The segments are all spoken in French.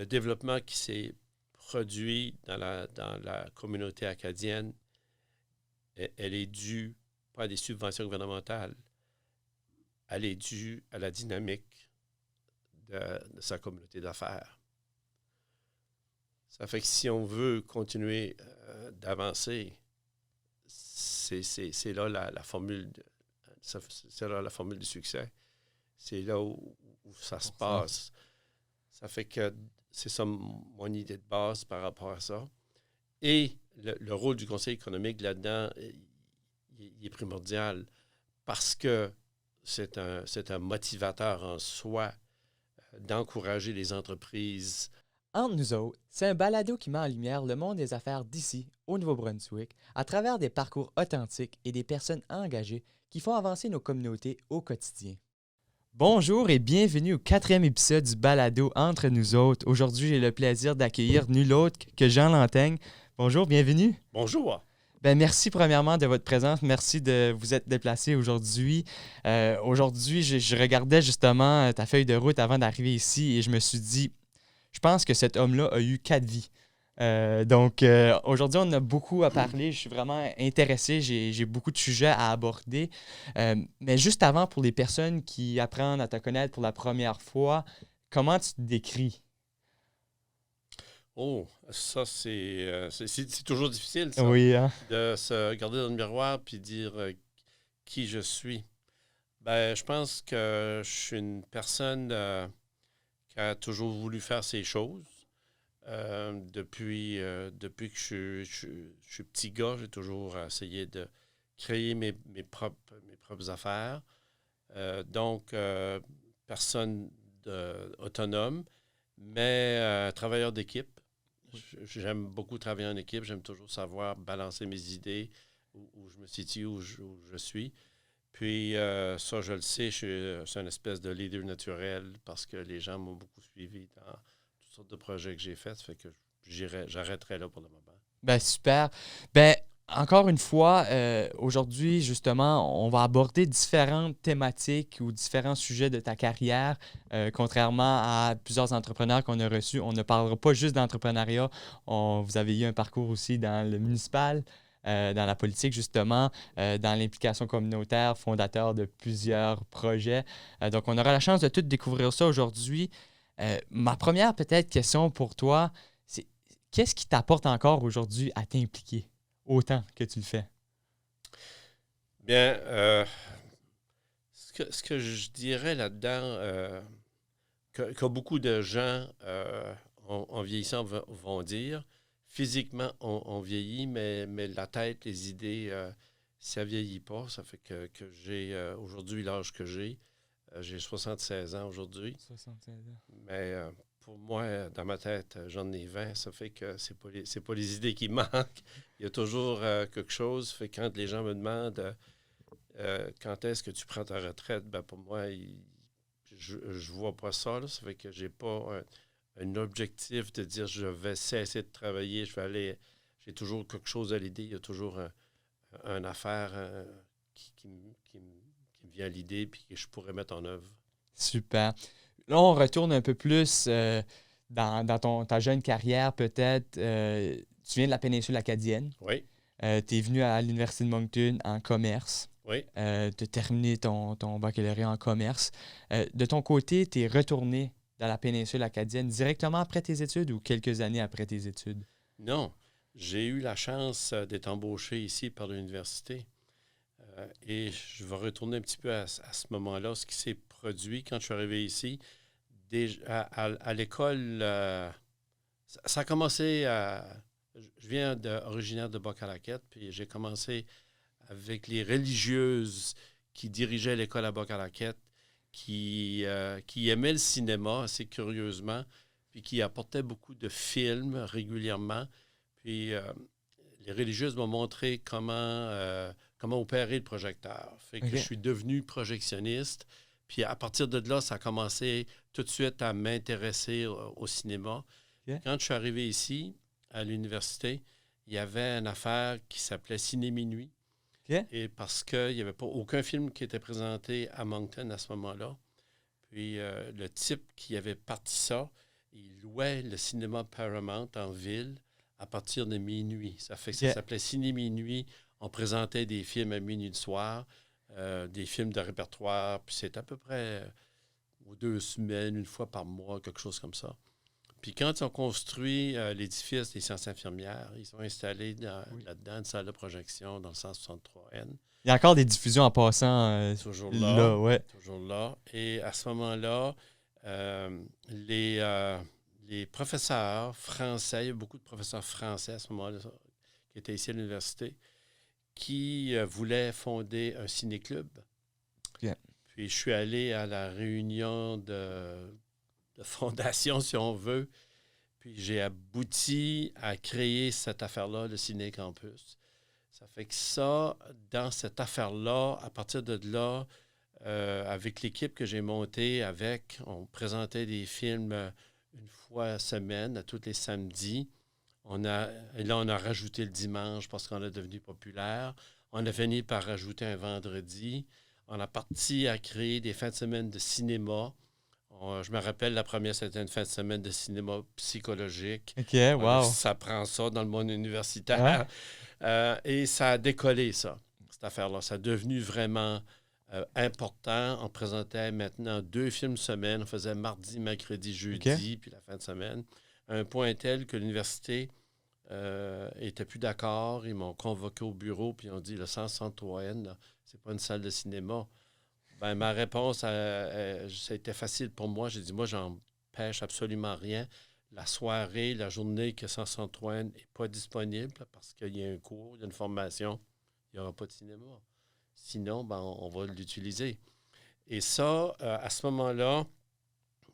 le développement qui s'est produit dans la communauté acadienne, elle est due pas à des subventions gouvernementales, elle est due à la dynamique de sa communauté d'affaires. Ça fait que si on veut continuer d'avancer, c'est là la formule c'est là la formule du succès. C'est là où ça se passe. Ça fait que c'est ça mon idée de base par rapport à ça. Et le rôle du Conseil économique là-dedans, il est primordial parce que c'est un motivateur en soi d'encourager les entreprises. Entre nous autres, c'est un balado qui met en lumière le monde des affaires d'ici, au Nouveau-Brunswick, à travers des parcours authentiques et des personnes engagées qui font avancer nos communautés au quotidien. Bonjour et bienvenue au 4e épisode du balado Entre nous autres. Aujourd'hui, j'ai le plaisir d'accueillir nul autre que Jean Lantaigne. Bonjour, bienvenue. Bonjour. Merci premièrement de votre présence. Merci de vous être déplacé aujourd'hui. Aujourd'hui, je regardais justement ta feuille de route avant d'arriver ici et je me suis dit, je pense que cet homme-là a eu 4 vies. Donc, aujourd'hui, on a beaucoup à parler. Je suis vraiment intéressé. J'ai beaucoup de sujets à aborder. Mais juste avant, pour les personnes qui apprennent à te connaître pour la première fois, comment tu te décris? Oh, ça, c'est toujours difficile, ça, Oui, hein? de se regarder dans le miroir puis dire qui je suis. Ben, je pense que je suis une personne qui a toujours voulu faire ses choses. Depuis que je suis petit gars, j'ai toujours essayé de créer mes propres affaires. Donc, personne autonome, mais travailleur d'équipe. J'aime beaucoup travailler en équipe. J'aime toujours savoir balancer mes idées, où je me situe, où je suis. Puis, ça, je le sais, je suis une espèce de leader naturel parce que les gens m'ont beaucoup suivi dans toutes sortes de projets que j'ai faits. Ça fait que j'arrêterai là pour le moment. Ben super. Ben, encore une fois, aujourd'hui, justement, on va aborder différentes thématiques ou différents sujets de ta carrière. Contrairement à plusieurs entrepreneurs qu'on a reçus, on ne parlera pas juste d'entrepreneuriat. Vous avez eu un parcours aussi dans le municipal, dans la politique, justement, dans l'implication communautaire, fondateur de plusieurs projets. Donc, on aura la chance de tout découvrir ça aujourd'hui. Ma première peut-être question pour toi, c'est qu'est-ce qui t'apporte encore aujourd'hui à t'impliquer autant que tu le fais? Bien, ce que je dirais là-dedans, que beaucoup de gens, en vieillissant, vont dire, physiquement, on vieillit, mais la tête, les idées, ça ne vieillit pas. Ça fait que j'ai aujourd'hui l'âge que j'ai. J'ai 76 ans aujourd'hui. 76 ans. Mais pour moi, dans ma tête, j'en ai 20. Ça fait que c'est pas les idées qui manquent. Il y a toujours quelque chose. Fait que quand les gens me demandent quand est-ce que tu prends ta retraite, ben pour moi, je vois pas ça. Là. Ça fait que j'ai pas un objectif de dire je vais cesser de travailler, je vais aller. J'ai toujours quelque chose à l'idée. Il y a toujours une affaire qui me vient à l'idée puis que je pourrais mettre en œuvre. Super. Là, on retourne un peu plus dans ta jeune carrière, peut-être. Tu viens de la péninsule acadienne. Oui. Tu es venu à l'Université de Moncton en commerce. Oui. Tu as terminé ton baccalauréat en commerce. De ton côté, tu es retourné dans la péninsule acadienne directement après tes études ou quelques années après tes études? Non. J'ai eu la chance d'être embauché ici par l'université. Et je vais retourner un petit peu à ce moment-là, ce qui s'est produit quand je suis arrivé ici. À l'école, ça a commencé je viens originaire de Boc-à-Laquette, puis j'ai commencé avec les religieuses qui dirigeaient l'école à Boc-à-Laquette, qui aimaient le cinéma assez curieusement, puis qui apportaient beaucoup de films régulièrement. Puis les religieuses m'ont montré comment opérer le projecteur. Fait que OK. je suis devenu projectionniste. Puis à partir de là, ça a commencé tout de suite à m'intéresser au cinéma. OK. Quand je suis arrivé ici, à l'université, il y avait une affaire qui s'appelait Ciné Minuit. OK. Et parce qu'il n'y avait pas aucun film qui était présenté à Moncton à ce moment-là. Puis le type qui avait parti ça ils louaient le cinéma Paramount en ville à partir de minuit. Ça fait que ça s'appelait Ciné Minuit. On présentait des films à minuit du soir, des films de répertoire, puis c'est à peu près aux 2 semaines, une fois par mois, quelque chose comme ça. Puis quand ils ont construit l'édifice des sciences infirmières, ils ont installé là-dedans une salle de projection dans le 163N. Il y a encore des diffusions en passant toujours là, ouais. Toujours là. Et à ce moment-là, les professeurs français, il y a beaucoup de professeurs français à ce moment-là qui étaient ici à l'université, qui voulaient fonder un ciné-club. Yeah. Puis je suis allé à la réunion de fondation, si on veut. Puis j'ai abouti à créer cette affaire-là, le Ciné Campus. Ça fait que ça, dans cette affaire-là, à partir de là, avec l'équipe que j'ai montée on présentait des films une fois semaine, à tous les samedis. On a rajouté le dimanche parce qu'on est devenu populaire. On a fini par rajouter un vendredi. On a parti à créer des fins de semaine de cinéma. Je me rappelle, la première, c'était une fin de semaine de cinéma psychologique. OK, wow. Ça prend ça dans le monde universitaire. Et ça a décollé, ça, cette affaire-là. Ça a devenu vraiment important. On présentait maintenant 2 films semaine. On faisait mardi, mercredi, jeudi, puis la fin de semaine. À un point tel que l'université n'était plus d'accord. Ils m'ont convoqué au bureau, puis ils ont dit, le 163N, là, c'est pas une salle de cinéma. Ben, ma réponse, ça a été facile pour moi. J'ai dit, moi, j'en pêche absolument rien. La soirée, la journée que 163N n'est pas disponible parce qu'il y a un cours, il y a une formation, il n'y aura pas de cinéma. Sinon, ben, on va l'utiliser. Et ça, à ce moment-là,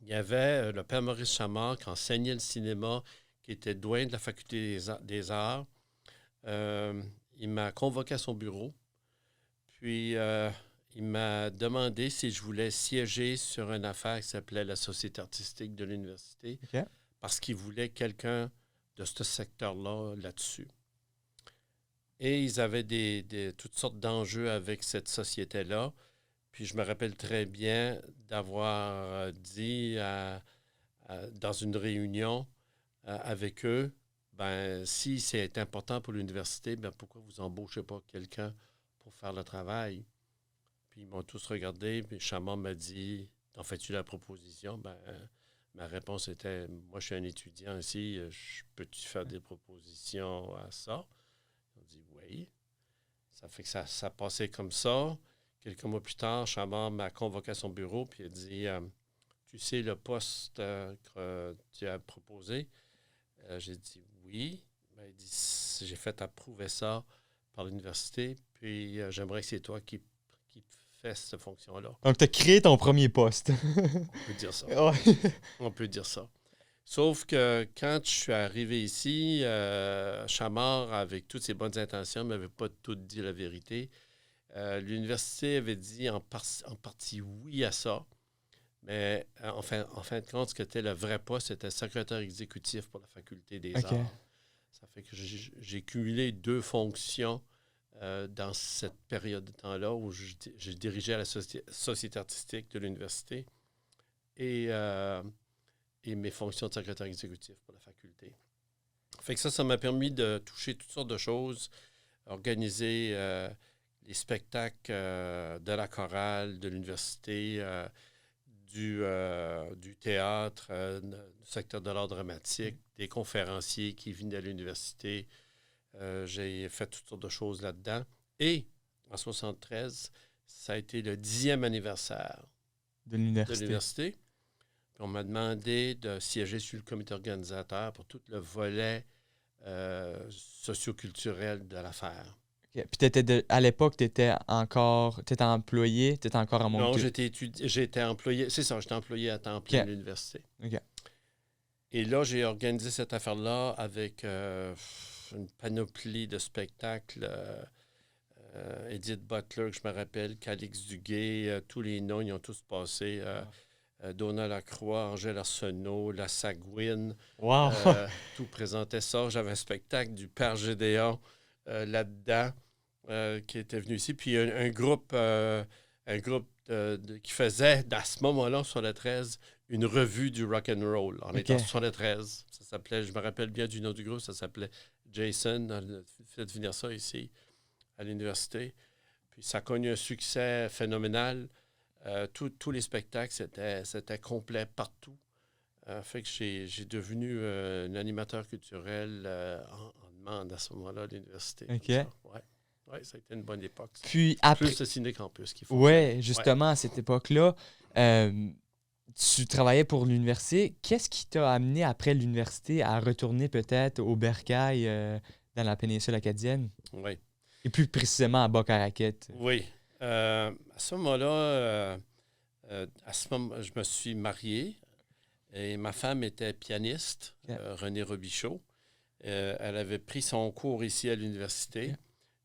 il y avait le père Maurice Chamard qui enseignait le cinéma, qui était doyen de la faculté des arts. Il m'a convoqué à son bureau. Puis, il m'a demandé si je voulais siéger sur une affaire qui s'appelait la Société artistique de l'université, parce qu'il voulait quelqu'un de ce secteur-là là-dessus. Et ils avaient toutes sortes d'enjeux avec cette société-là. Puis je me rappelle très bien d'avoir dit dans une réunion avec eux, ben si c'est important pour l'université, ben pourquoi vous embauchez pas quelqu'un pour faire le travail? Puis ils m'ont tous regardé, puis Chamard m'a dit, en fais-tu la proposition? Ben, ma réponse était, moi je suis un étudiant ici, peux-tu faire des propositions à ça? Ils ont dit oui. Ça fait que ça passait comme ça. Quelques mois plus tard, Chamard m'a convoqué à son bureau, puis il a dit, tu sais le poste que tu as proposé? J'ai dit oui. Ben, il dit, j'ai fait approuver ça par l'université, puis j'aimerais que c'est toi qui fais cette fonction-là. Donc, tu as créé ton premier poste. On peut dire ça. On peut dire ça. Sauf que quand je suis arrivé ici, Chamard, avec toutes ses bonnes intentions, ne m'avait pas tout dit la vérité. L'université avait dit en partie oui à ça, mais en fin de compte, ce qui était le vrai poste, c'était secrétaire exécutif pour la faculté des arts. Ça fait que j'ai cumulé 2 fonctions dans cette période de temps-là où je dirigeais la société artistique de l'université et mes fonctions de secrétaire exécutif pour la faculté. Fait que ça m'a permis de toucher toutes sortes de choses, organiser les spectacles de la chorale de l'université, du théâtre, du secteur de l'art dramatique, des conférenciers qui venaient à l'université. J'ai fait toutes sortes de choses là-dedans. Et en 1973, ça a été le 10e anniversaire de l'université. Puis on m'a demandé de siéger sur le comité organisateur pour tout le volet socioculturel de l'affaire. Okay. Puis à l'époque, tu étais employé, tu étais encore à Moncton? Non, j'étais employé. C'est ça, j'étais employé à temps plein à l'université. Okay. Et là, j'ai organisé cette affaire-là avec une panoplie de spectacles. Edith Butler, que je me rappelle, Calix Duguay, tous les noms, ils ont tous passé. Donna Lacroix, Angèle Arsenault, La Sagouine. Wow. Tout présentait ça. J'avais un spectacle du Père Gédéon là-dedans qui était venu ici. Puis un groupe qui faisait, à ce moment-là, sur la 13, une revue du rock and roll. On OK. était en 73. Ça s'appelait, je me rappelle bien du nom du groupe, ça s'appelait Jason. On a fait venir ça ici, à l'université. Puis ça a connu un succès phénoménal. Tous les spectacles, c'était complet partout. Fait que j'ai devenu un animateur culturel en demande à ce moment-là à l'université. OK. Ouais, ça a été une bonne époque. Puis après... Plus le ciné-campus qu'il faut. Oui, justement, à cette époque-là, tu travaillais pour l'université. Qu'est-ce qui t'a amené après l'université à retourner peut-être au Bercail dans la péninsule acadienne? Oui. Et plus précisément à Boc-à-Raquette. Oui. À ce moment-là, je me suis marié et ma femme était pianiste, Renée Robichaud. Elle avait pris son cours ici à l'université.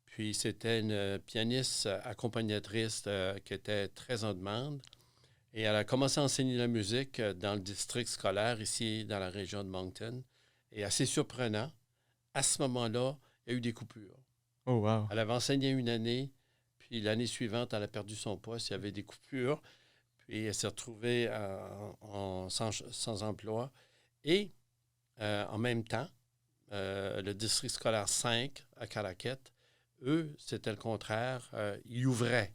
Puis c'était une pianiste accompagnatrice qui était très en demande. Et elle a commencé à enseigner la musique dans le district scolaire ici dans la région de Moncton. Et assez surprenant, à ce moment-là, il y a eu des coupures. Oh, wow. Elle avait enseigné une année, puis l'année suivante, elle a perdu son poste, il y avait des coupures, puis elle s'est retrouvée sans emploi. Et en même temps, le district scolaire 5 à Calaquet, eux, c'était le contraire. Ils ouvraient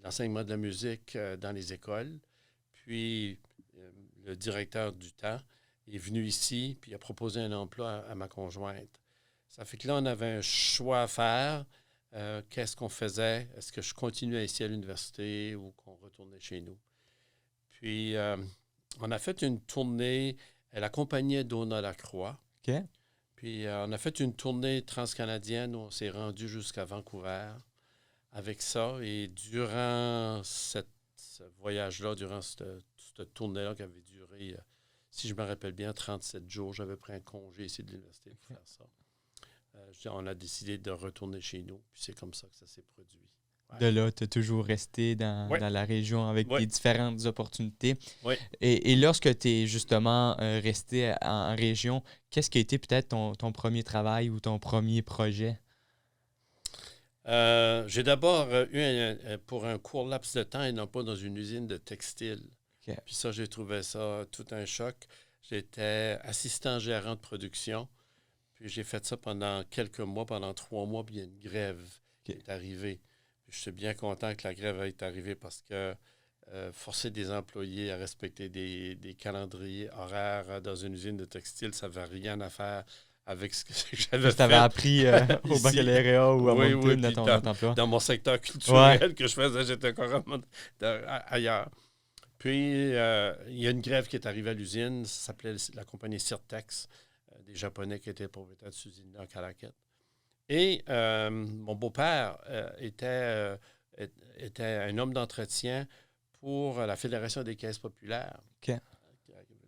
l'enseignement de la musique dans les écoles. Puis le directeur du temps est venu ici, puis a proposé un emploi à ma conjointe. Ça fait que là, on avait un choix à faire. Qu'est-ce qu'on faisait? Est-ce que je continuais ici à l'université ou qu'on retournait chez nous? Puis, on a fait une tournée. Elle accompagnait Donna Lacroix. OK. Puis, on a fait une tournée transcanadienne où on s'est rendu jusqu'à Vancouver avec ça. Et durant ce voyage-là, durant cette tournée-là qui avait duré, si je me rappelle bien, 37 jours, j'avais pris un congé ici de l'université pour faire ça. On a décidé de retourner chez nous, puis c'est comme ça que ça s'est produit. Ouais. De là, tu as toujours resté dans la région avec des différentes opportunités. Oui. Et lorsque tu es justement resté en région, qu'est-ce qui a été peut-être ton premier travail ou ton premier projet? J'ai d'abord eu pour un court laps de temps et non pas dans une usine de textile. Okay. Puis ça, j'ai trouvé ça tout un choc. J'étais assistant gérant de production. Puis j'ai fait ça pendant quelques mois, pendant 3 mois, puis il y a une grève qui est arrivée. Puis je suis bien content que la grève ait arrivé parce que forcer des employés à respecter des calendriers horaires dans une usine de textile, ça n'avait rien à faire avec ce que j'avais fait. Tu avais appris au baccalaureat ou à Moncton dans ton emploi. Dans mon secteur culturel que je faisais, j'étais carrément ailleurs. Puis, il y a une grève qui est arrivée à l'usine, ça s'appelait la compagnie Sirtex, des Japonais qui étaient propriétaires de cette usine-là à Calaquet. Et mon beau-père était un homme d'entretien pour la Fédération des caisses populaires. OK.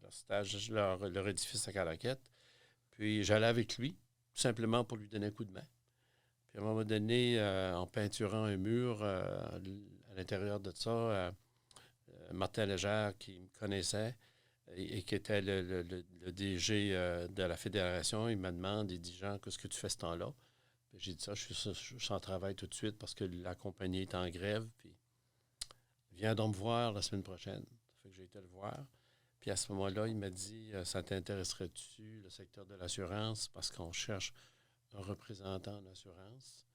Leur stage, leur édifice à Calaquet. Puis j'allais avec lui, tout simplement pour lui donner un coup de main. Puis à un moment donné, en peinturant un mur à l'intérieur de ça, Martin Légère, qui me connaissait et qui était le DG de la fédération, il m'a demandé, il dit, Jean, qu'est-ce que tu fais ce temps-là? Puis j'ai dit ça, je suis en travail tout de suite parce que la compagnie est en grève. Puis viens donc me voir la semaine prochaine. Fait que j'ai été le voir. Puis à ce moment-là, il m'a dit, ça t'intéresserait-tu, le secteur de l'assurance, parce qu'on cherche un représentant en assurance.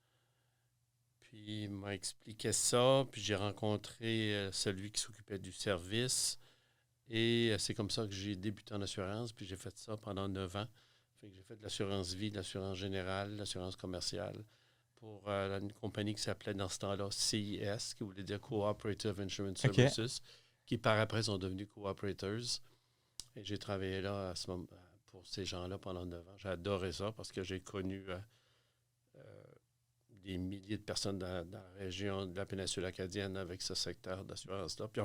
Puis il m'a expliqué ça, puis j'ai rencontré celui qui s'occupait du service. Et c'est comme ça que j'ai débuté en assurance, puis j'ai fait ça pendant 9 ans. Fait que j'ai fait de l'assurance vie, de l'assurance générale, de l'assurance commerciale pour une compagnie qui s'appelait dans ce temps-là CIS, qui voulait dire Cooperative Insurance Services, qui par après sont devenus Cooperators. Et j'ai travaillé là pour ces gens-là pendant 9 ans. J'ai adoré ça parce que j'ai connu des milliers de personnes dans la région de la péninsule acadienne avec ce secteur d'assurance-là. Puis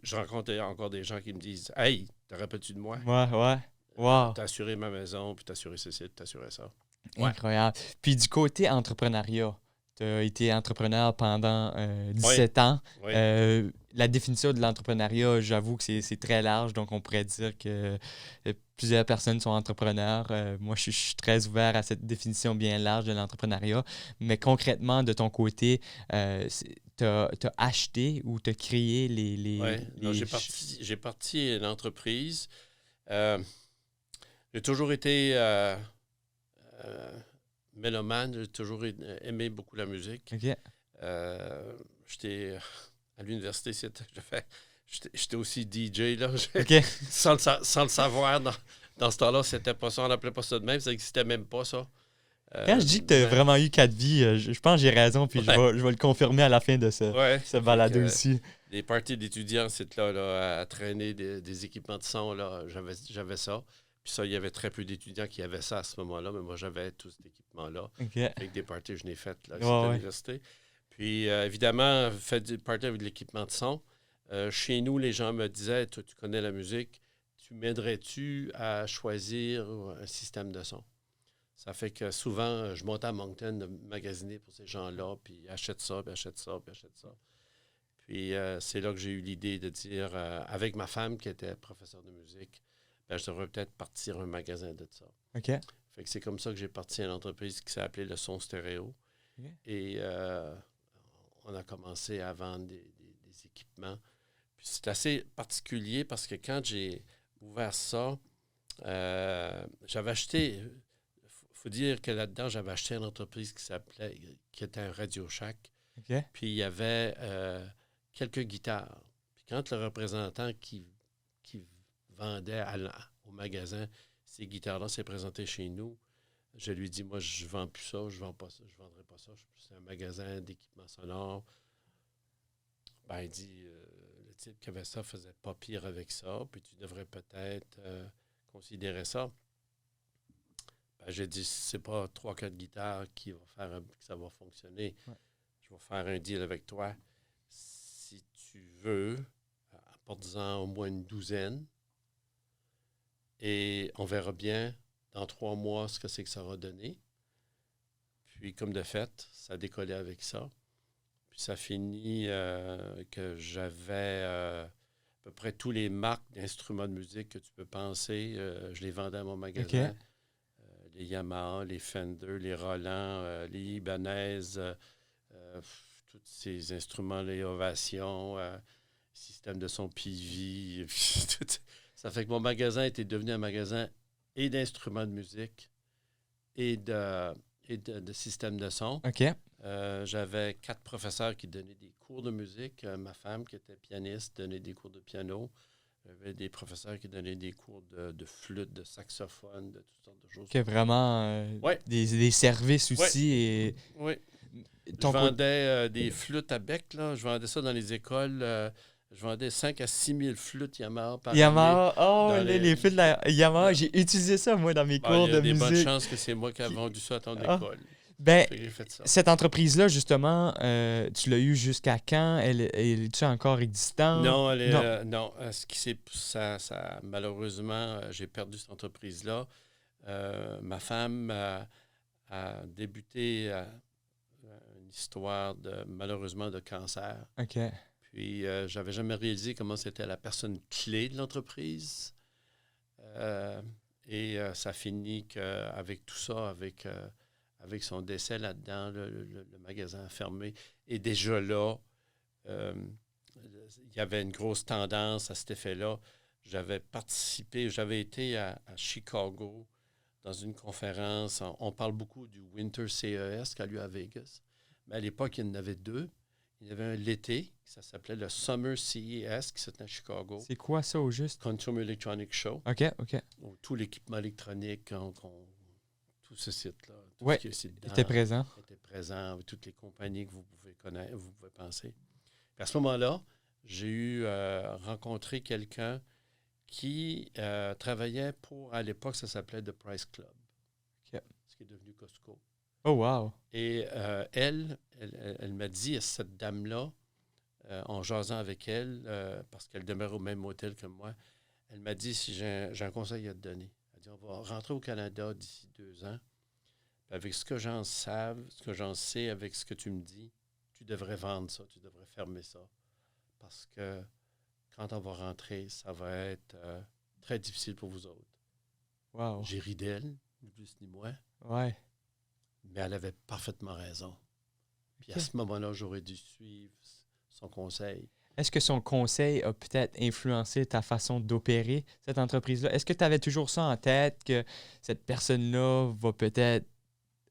je rencontre encore des gens qui me disent « Hey, te rappelles-tu de moi? » Ouais. Wow. T'as assuré ma maison, puis t'as assuré ceci, t'as assuré ça. Incroyable. Puis du côté entrepreneuriat, tu as été entrepreneur pendant 17 ans. Oui. La définition de l'entrepreneuriat, j'avoue que c'est très large, donc on pourrait dire que plusieurs personnes sont entrepreneurs. Moi, je suis très ouvert à cette définition bien large de l'entrepreneuriat. Mais concrètement, de ton côté, t'as acheté ou t'as créé Oui, j'ai parti l'entreprise. J'ai toujours été mélomane, j'ai toujours aimé beaucoup la musique. OK. J'étais à l'université, j'étais aussi DJ, là. OK. Sans le savoir, dans ce temps-là, c'était pas ça, on n'appelait pas ça de même, ça n'existait même pas, ça. Quand je dis que tu as vraiment eu 4 vies, je pense que j'ai raison, puis je vais le confirmer à la fin de ce balado ici. Les parties d'étudiants, c'est là, à traîner des équipements de son, là, j'avais ça. Puis ça, il y avait très peu d'étudiants qui avaient ça à ce moment-là, mais moi, j'avais tout cet équipement-là. OK. Avec des parties que je n'ai faites là, à l'université. Puis, évidemment, fait des parties avec de l'équipement de son. Chez nous, les gens me disaient, toi, tu connais la musique, tu m'aiderais-tu à choisir un système de son? Ça fait que souvent, je montais à Moncton magasiner pour ces gens-là, puis achète ça, puis achète ça, puis achète ça. Puis c'est là que j'ai eu l'idée de dire, avec ma femme qui était professeure de musique, je devrais peut-être partir un magasin de ça. OK. Fait que c'est comme ça que j'ai parti à une entreprise qui s'appelait Le Son Stéréo. OK. Et on a commencé à vendre des équipements. Puis c'est assez particulier parce que quand j'ai ouvert ça, j'avais acheté... Il faut dire que là-dedans, j'avais acheté une entreprise qui était un Radio Shack. OK. Puis il y avait quelques guitares. Puis quand le représentant qui vendait au magasin ces guitares-là s'est présenté chez nous, je lui dis, moi, je ne vends plus ça, je ne vends pas ça, je ne vendrai pas ça. C'est un magasin d'équipement sonore. Ben, il dit, le type qui avait ça faisait pas pire avec ça, puis tu devrais peut-être considérer ça. Ben, j'ai dit, c'est pas 3-4 guitares qui va faire que ça va fonctionner. Ouais. Je vais faire un deal avec toi. Si tu veux, apporte-en au moins une douzaine. Et on verra bien dans 3 mois ce que c'est que ça va donner. Puis, comme de fait, ça a décollé avec ça. Puis, ça finit que j'avais à peu près tous les marques d'instruments de musique que tu peux penser. Je les vendais à mon magasin. Okay. Les Yamaha, les Fender, les Roland, les Ibanez, tous ces instruments, les Ovation, système de son PV. Ça fait que mon magasin était devenu un magasin et d'instruments de musique et de systèmes de son. OK. J'avais 4 professeurs qui donnaient des cours de musique. Ma femme, qui était pianiste, donnait des cours de piano. J'avais des professeurs qui donnaient des cours de flûte, de saxophone, de toutes sortes de choses. Okay, vraiment des services aussi. Oui. Je vendais des flûtes à bec. Là. Je vendais ça dans les écoles. Je vendais 5 à 6 000 flûtes Yamaha par année. Les flûtes de la Yamaha, j'ai utilisé ça, moi, dans mes cours de musique. Il y a des bonnes chances que c'est moi qui ai vendu ça à ton école. Ben, cette entreprise-là, justement, tu l'as eue jusqu'à quand? Elle est-tu encore existante? Non, non. Ce qui s'est malheureusement, j'ai perdu cette entreprise-là. Ma femme a débuté une histoire malheureusement de cancer. OK. Puis, j'avais jamais réalisé comment c'était la personne clé de l'entreprise. Et ça finit qu'avec tout ça, avec son décès là-dedans, le magasin a fermé. Et déjà là, il y avait une grosse tendance à cet effet-là. J'avais été à Chicago dans une conférence. On parle beaucoup du Winter CES qui a lieu à Vegas. Mais à l'époque, il y en avait 2. Il y avait un l'été, ça s'appelait le Summer CES, qui s'était à Chicago. C'est quoi ça au juste? Consumer Electronic Show. OK. Où tout l'équipement électronique, tout ce site-là, tout ce qui est ici dedans, était présent, avec toutes les compagnies que vous pouvez connaître, vous pouvez penser. Puis à ce moment-là, j'ai rencontré quelqu'un qui travaillait à l'époque, ça s'appelait The Price Club, ce qui est devenu Costco. Oh, wow! Et elle m'a dit, cette dame-là, en jasant avec elle, parce qu'elle demeure au même hôtel que moi, elle m'a dit, si j'ai un conseil à te donner. Elle dit, on va rentrer au Canada d'ici 2 ans. Puis avec ce que j'en sais, avec ce que tu me dis, tu devrais vendre ça, tu devrais fermer ça. Parce que quand on va rentrer, ça va être très difficile pour vous autres. Wow! J'ai ri d'elle, ni plus ni moins. Ouais. Mais elle avait parfaitement raison. Puis à ce moment-là, j'aurais dû suivre son conseil. Est-ce que son conseil a peut-être influencé ta façon d'opérer cette entreprise-là? Est-ce que tu avais toujours ça en tête, que cette personne-là va peut-être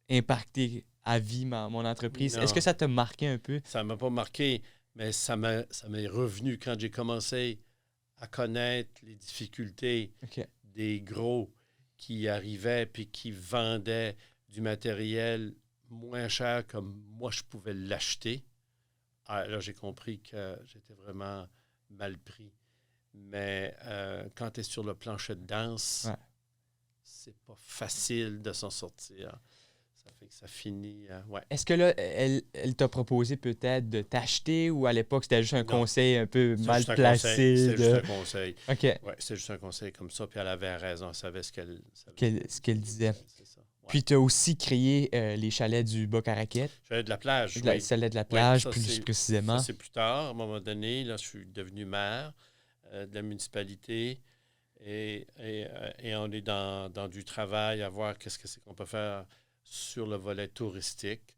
impacter à vie mon entreprise? Est-ce que Non, ça t'a marqué un peu? ça ne m'a pas marqué, mais ça m'est revenu quand j'ai commencé à connaître les difficultés OK. des gros qui arrivaient puis qui vendaient du matériel moins cher comme moi je pouvais l'acheter. Ah, là, j'ai compris que j'étais vraiment mal pris. Mais quand tu es sur le plancher de danse, Ouais. c'est pas facile de s'en sortir. Ça fait que ça finit. Ouais. Est-ce que là, elle t'a proposé peut-être de t'acheter ou à l'époque, c'était juste un Non, conseil un peu c'est mal juste un placé? conseil. C'est juste un conseil. OK. Ouais, c'est juste un conseil comme ça. Puis elle avait raison. Elle savait ce qu'elle Ce qu'elle disait. C'est ça. Ouais. Puis tu as aussi créé les chalets du Bas-Caraquet, J'allais de la plage. Oui. celle de la Oui, plage, ça, plus précisément. ça, c'est plus tard. À un moment donné, là, je suis devenu maire de la municipalité et on est dans du travail à voir qu'est-ce que c'est qu'on peut faire sur le volet touristique.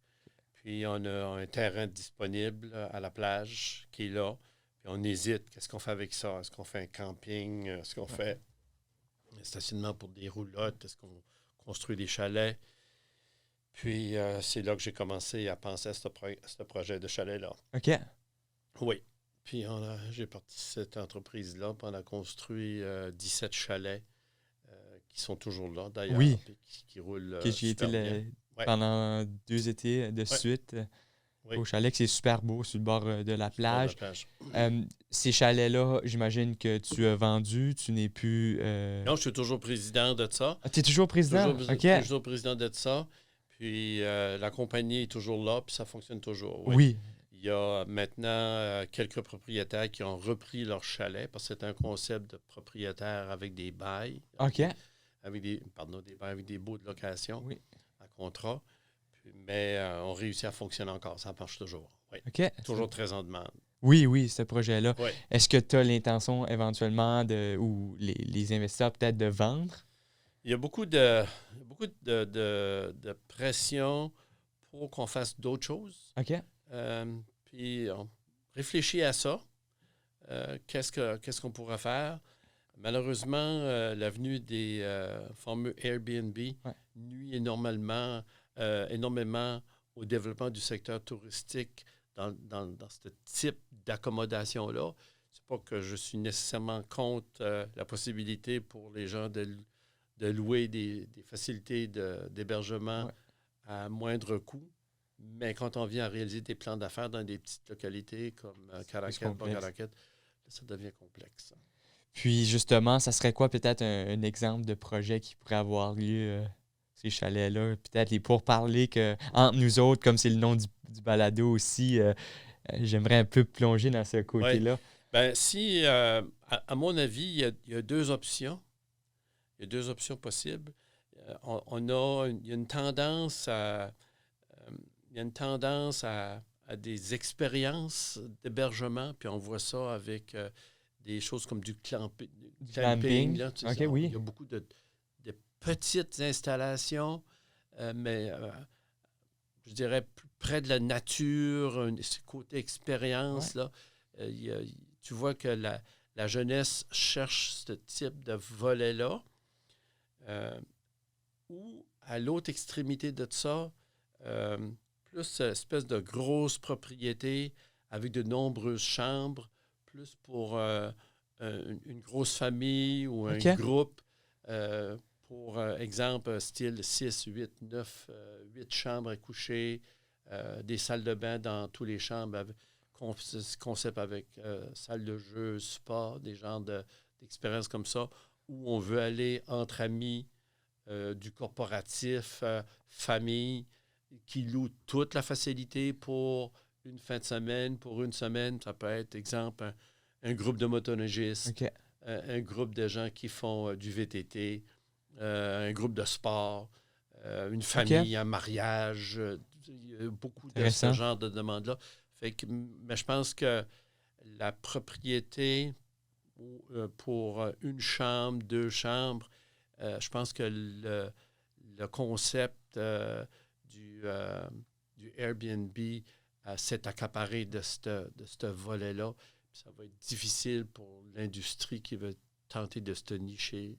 Puis on a un terrain disponible à la plage qui est là. Puis on hésite. Qu'est-ce qu'on fait avec ça? Est-ce qu'on fait un camping? Est-ce qu'on fait un stationnement pour des roulottes? Est-ce qu'on construit des chalets? Puis c'est là que j'ai commencé à penser à ce projet de chalet-là. OK. Oui. Puis j'ai parti de cette entreprise-là, puis on a construit 17 chalets qui sont toujours là, d'ailleurs, Oui. puis qui roulent Que j'y étais super bien. Ouais. pendant 2 étés de suite Oui. au chalet, que c'est super beau sur le bord de la Sur le bord de la plage. plage. Ces chalets-là, j'imagine que tu as vendu, tu n'es plus... Non, je suis toujours président de ça. Ah, tu es toujours président? OK. Toujours président de ça. Puis la compagnie est toujours là, puis ça fonctionne toujours. Oui. Oui. Il y a maintenant quelques propriétaires qui ont repris leur chalet parce que c'est un concept de propriétaire avec des bails. OK. Avec des bails avec des baux de location Oui. en contrat. Mais on réussit à fonctionner encore. Ça marche toujours. Oui. OK. Toujours très en demande. Oui, ce projet-là. Oui. Est-ce que tu as l'intention éventuellement ou les investisseurs peut-être de vendre? Il y a beaucoup de pression pour qu'on fasse d'autres choses. OK. Puis on réfléchit à ça. Qu'est-ce qu'on pourrait faire? Malheureusement, l'avenue des fameux Airbnb nuit énormément au développement du secteur touristique dans ce type d'accommodation-là. C'est pas que je suis nécessairement contre la possibilité pour les gens de louer des facilités d'hébergement à moindre coût. Mais quand on vient à réaliser des plans d'affaires dans des petites localités comme Caraquet, Bas-Caraquet, ça devient complexe. Puis justement, ça serait quoi peut-être un exemple de projet qui pourrait avoir lieu, ces chalets-là? Peut-être les pourparlers que, entre nous autres, comme c'est le nom du balado aussi, j'aimerais un peu plonger dans ce côté-là. Ouais. Ben, si, à mon avis, il y a deux options. Il y a deux options possibles. Il y a une tendance à des expériences d'hébergement, puis on voit ça avec des choses comme du camping. Là, tu sais, OK, oui. Il y a beaucoup de petites installations, mais je dirais plus près de la nature, ce côté expérience. Là, tu vois que la jeunesse cherche ce type de volet-là. Ou à l'autre extrémité de ça, plus espèce de grosse propriété avec de nombreuses chambres, plus pour une grosse famille ou un groupe, pour exemple, style 6, 8, 9, 8 chambres à coucher, des salles de bain dans toutes les chambres, concept avec salle de jeu, spa, des genres d'expériences comme ça, où on veut aller entre amis, du corporatif, famille, qui loue toute la facilité pour une fin de semaine. Pour une semaine, ça peut être, exemple, un groupe de motoneigistes, un groupe de gens qui font du VTT, un groupe de sport, une famille, un mariage. Il y a beaucoup de ce genre de demandes-là. Mais je pense que la propriété pour une chambre, 2 chambres, je pense que le concept du Airbnb s'est accaparé de ce volet-là. Puis ça va être difficile pour l'industrie qui veut tenter de se nicher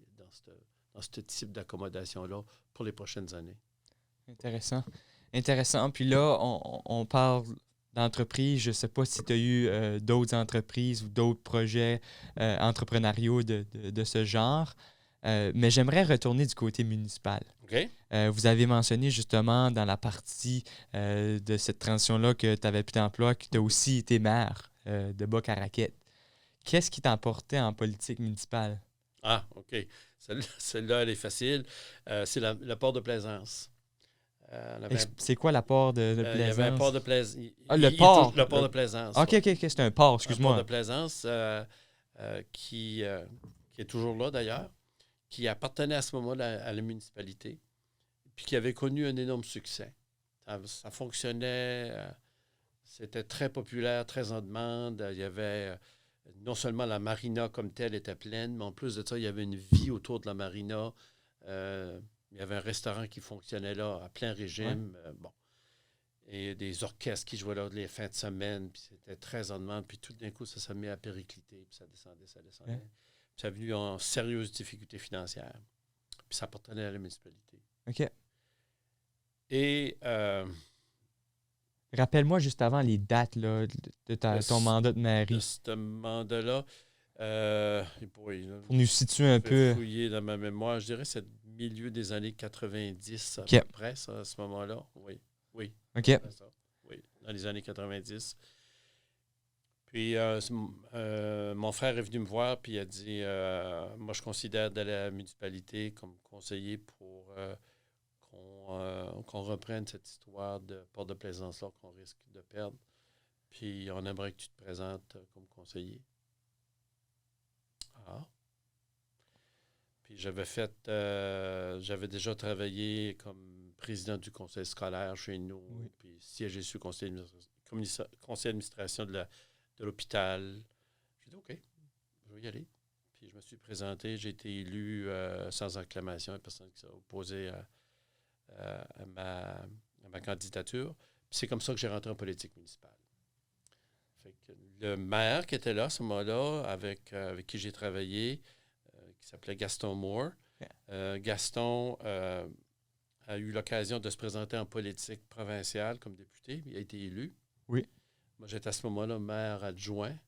dans ce type d'accommodation-là pour les prochaines années. Intéressant. Intéressant. Puis là, on parle d'entreprise. Je ne sais pas si tu as eu d'autres entreprises ou d'autres projets entrepreneuriaux de ce genre, mais j'aimerais retourner du côté municipal. OK. Vous avez mentionné justement dans la partie de cette transition-là que tu avais plus d'emploi, que tu as aussi été maire de Boc-à-Raquette. Qu'est-ce qui t'a emporté en politique municipale? Ah, OK. Celle-là, elle est facile. C'est le port de Plaisance. C'est quoi l'apport de Plaisance? Il y avait un port de Plaisance. Le port. Le port de Plaisance. OK, c'est un port, excuse-moi. Un port de Plaisance qui est toujours là d'ailleurs, qui appartenait à ce moment-là à la municipalité, puis qui avait connu un énorme succès. Ça fonctionnait, c'était très populaire, très en demande. Il y avait non seulement la marina comme telle était pleine, mais en plus de ça, il y avait une vie autour de la marina. Il y avait un restaurant qui fonctionnait là à plein régime. Ouais. Bon. Et des orchestres qui jouaient là les fins de semaine. Puis c'était très en demande. Puis tout d'un coup, ça s'est mis à péricliter. Puis ça descendait. Ouais. Puis ça a venu en sérieuse difficulté financière. Puis ça appartenait à la municipalité. OK. Et... rappelle-moi juste avant les dates là, de ton mandat de mairie. De ce mandat-là, pour nous situer un peu. Fouiller dans ma mémoire, je dirais que c'est milieu des années 90 à peu près, ça, à ce moment-là. Oui. OK. Ça. Oui, dans les années 90. Puis mon frère est venu me voir puis il a dit moi, je considère d'aller à la municipalité comme conseiller pour qu'on reprenne cette histoire de port de Plaisance-là qu'on risque de perdre. Puis on aimerait que tu te présentes comme conseiller. Ah. Puis j'avais déjà travaillé comme président du conseil scolaire chez nous, puis siégé sur le conseil d'administration de l'hôpital. J'ai dit OK, je vais y aller. Puis je me suis présenté, j'ai été élu sans acclamation, il n'y a personne qui s'est opposé à ma candidature. Puis c'est comme ça que j'ai rentré en politique municipale. Fait que le maire qui était là à ce moment-là, avec qui j'ai travaillé, qui s'appelait Gaston Moore. Gaston a eu l'occasion de se présenter en politique provinciale comme député. Il a été élu. Oui. Moi, j'étais à ce moment-là maire adjoint.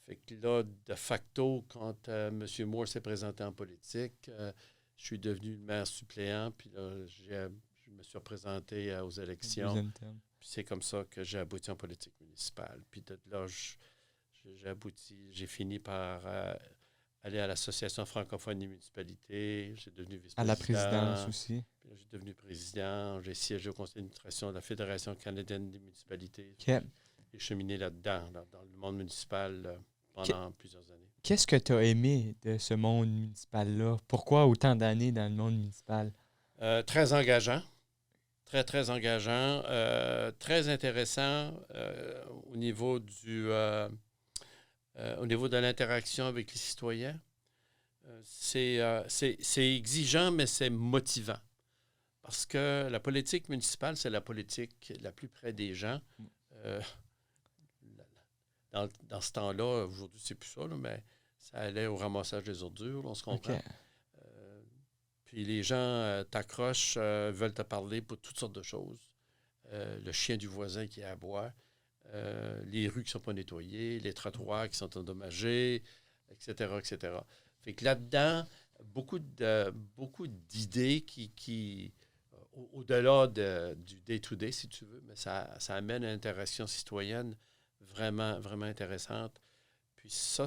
Fait que là, de facto, quand M. Moore s'est présenté en politique, je suis devenu le maire suppléant. Puis là, je me suis représenté aux élections. Puis c'est comme ça que j'ai abouti en politique municipale. Puis de là, j'ai fini par aller à l'Association francophone des municipalités. J'ai devenu vice-président. À la présidence aussi. Puis là, j'ai devenu président. J'ai siégé au conseil d'administration de la Fédération canadienne des municipalités. Okay. J'ai cheminé là-dedans, dans le monde municipal, pendant plusieurs années. Qu'est-ce que tu as aimé de ce monde municipal-là? Pourquoi autant d'années dans le monde municipal? Très engageant. Très, très engageant. Très intéressant au niveau au niveau de l'interaction avec les citoyens. C'est exigeant, mais c'est motivant. Parce que la politique municipale, c'est la politique la plus près des gens. Dans ce temps-là, aujourd'hui, c'est plus ça, là, mais ça allait au ramassage des ordures, là, on se comprend. Okay. Puis les gens t'accrochent, veulent te parler pour toutes sortes de choses. Le chien du voisin qui aboie, les rues qui ne sont pas nettoyées, les trottoirs qui sont endommagés, etc., etc. Fait que là-dedans, beaucoup d'idées qui au-delà du day-to-day, si tu veux, mais ça amène une interaction citoyenne vraiment, vraiment intéressante. Puis ça,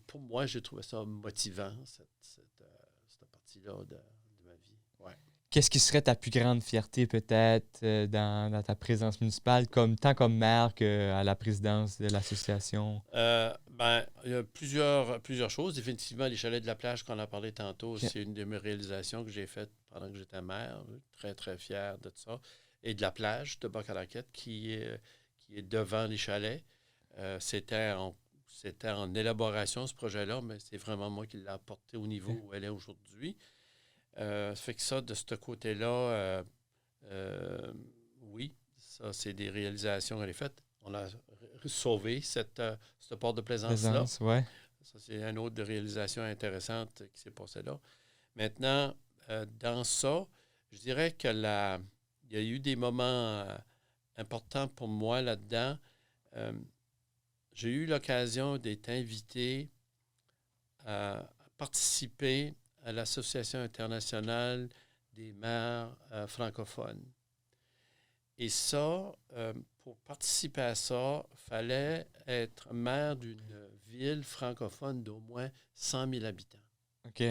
pour moi, j'ai trouvé ça motivant, cette partie-là de ma vie. Ouais. Qu'est-ce qui serait ta plus grande fierté, peut-être, dans ta présence municipale, tant comme maire qu'à la présidence de l'association? Il y a plusieurs choses. Définitivement, les chalets de la plage, qu'on a parlé tantôt, okay. C'est une de mes réalisations que j'ai faites pendant que j'étais maire. Très, très fier de ça. Et de la plage de Boc-à-Raquette qui est devant les chalets. C'était en élaboration, ce projet-là, mais c'est vraiment moi qui l'ai apporté au niveau où elle est aujourd'hui. Ça fait que ça, de ce côté-là, oui, Ça, c'est des réalisations qu'elle a faites. On a sauvé ce port de plaisance-là. Plaisance, ouais. Ça, c'est une autre réalisation intéressante qui s'est passée là. Maintenant, dans ça, je dirais que il y a eu des moments importants pour moi là-dedans. J'ai eu l'occasion d'être invité à participer à l'Association internationale des maires francophones. Et ça, pour participer à ça, il fallait être maire d'une ville francophone d'au moins 100 000 habitants. OK.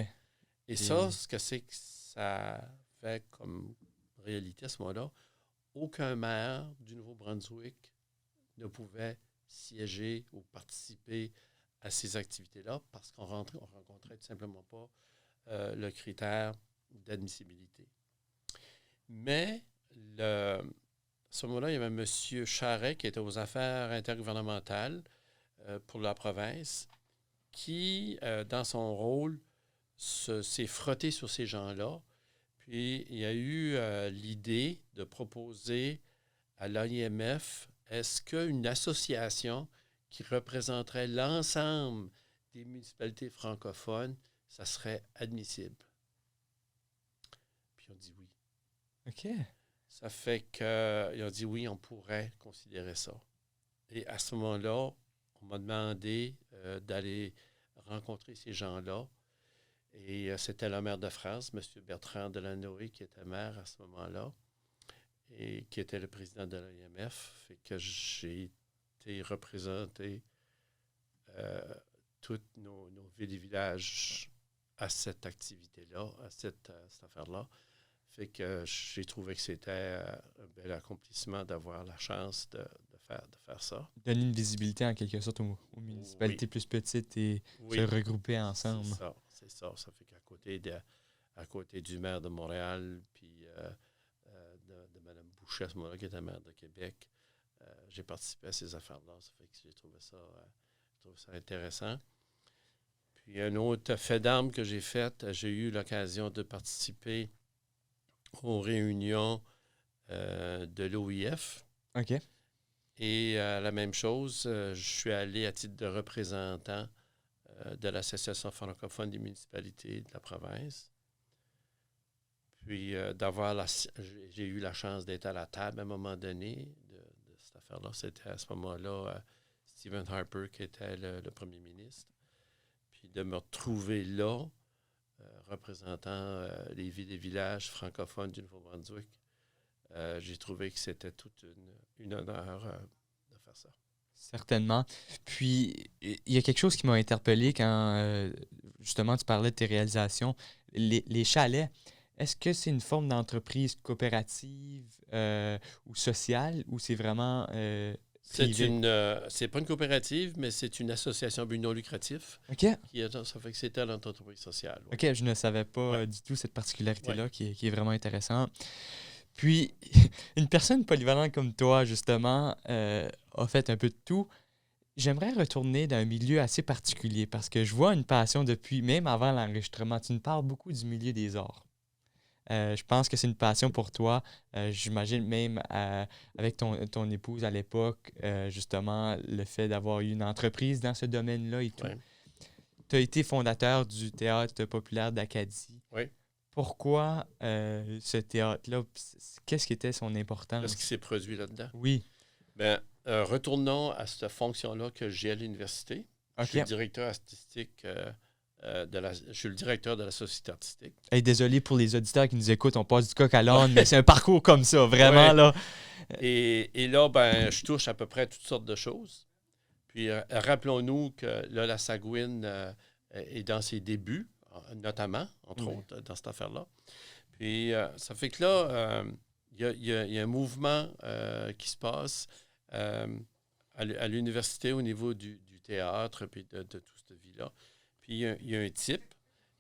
Et ça, ce que c'est que ça fait comme réalité à ce moment-là, aucun maire du Nouveau-Brunswick ne pouvait siéger ou participer à ces activités-là parce qu'on rencontrait tout simplement pas le critère d'admissibilité. Mais à ce moment-là, il y avait M. Charret qui était aux affaires intergouvernementales pour la province qui, dans son rôle, s'est frotté sur ces gens-là. Puis, il y a eu l'idée de proposer à l'AIMF, est-ce qu'une association qui représenterait l'ensemble des municipalités francophones, ça serait admissible? Puis, on dit oui. OK. Ça fait qu'ils ont dit oui, on pourrait considérer ça. Et à ce moment-là, on m'a demandé d'aller rencontrer ces gens-là. Et c'était le maire de France, M. Bertrand Delanoë, qui était maire à ce moment-là et qui était le président de l'AIMF. Fait que j'ai été représenté tous nos villes et villages à cette activité-là, à cette affaire-là. Fait que j'ai trouvé que c'était un bel accomplissement d'avoir la chance de faire ça. Donner une visibilité en quelque sorte aux municipalités plus petites et se regrouper ensemble. C'est ça. Ça fait qu'à côté du maire de Montréal puis de Mme Boucher, à ce moment-là, qui était maire de Québec, j'ai participé à ces affaires-là. Ça fait que j'ai trouvé ça intéressant. Puis un autre fait d'armes que j'ai fait, j'ai eu l'occasion de participer aux réunions de l'OIF. OK. Et la même chose, je suis allé à titre de représentant de l'Association francophone des municipalités de la province. Puis j'ai eu la chance d'être à la table à un moment donné de cette affaire-là. C'était à ce moment-là Stephen Harper qui était le premier ministre. Puis de me retrouver là, représentant les villes et villages francophones du Nouveau-Brunswick, j'ai trouvé que c'était toute une honneur de faire ça. Certainement. Puis, il y a quelque chose qui m'a interpellé quand, justement, tu parlais de tes réalisations. Les chalets, est-ce que c'est une forme d'entreprise coopérative ou sociale ou c'est vraiment c'est pas une coopérative, mais c'est une association à but non lucratif. OK. Ça fait que c'était l'entreprise sociale. Ouais. OK, je ne savais pas du tout cette particularité-là qui est vraiment intéressante. Puis, une personne polyvalente comme toi, justement, a fait un peu de tout. J'aimerais retourner dans un milieu assez particulier parce que je vois une passion depuis, même avant l'enregistrement. Tu me parles beaucoup du milieu des arts. Je pense que c'est une passion pour toi. J'imagine même avec ton épouse à l'époque, justement, le fait d'avoir eu une entreprise dans ce domaine-là et tout. Ouais. Tu as été fondateur du Théâtre populaire d'Acadie. Oui. Pourquoi ce théâtre-là? Qu'est-ce qui était son importance? Qu'est-ce qui s'est produit là-dedans? Oui. Bien, retournons à cette fonction-là que j'ai à l'université. Okay. Je suis directeur artistique je suis le directeur de la société artistique. Hey, désolé pour les auditeurs qui nous écoutent, on passe du coq à l'âne, mais c'est un parcours comme ça, vraiment, là. Et là, ben, je touche à peu près toutes sortes de choses. Puis, rappelons-nous que là, la Sagouine est dans ses débuts, notamment, entre autres, dans cette affaire-là. Puis, ça fait que là, il y a un mouvement qui se passe à l'université au niveau du théâtre puis de toute cette vie-là. Puis, il y a un type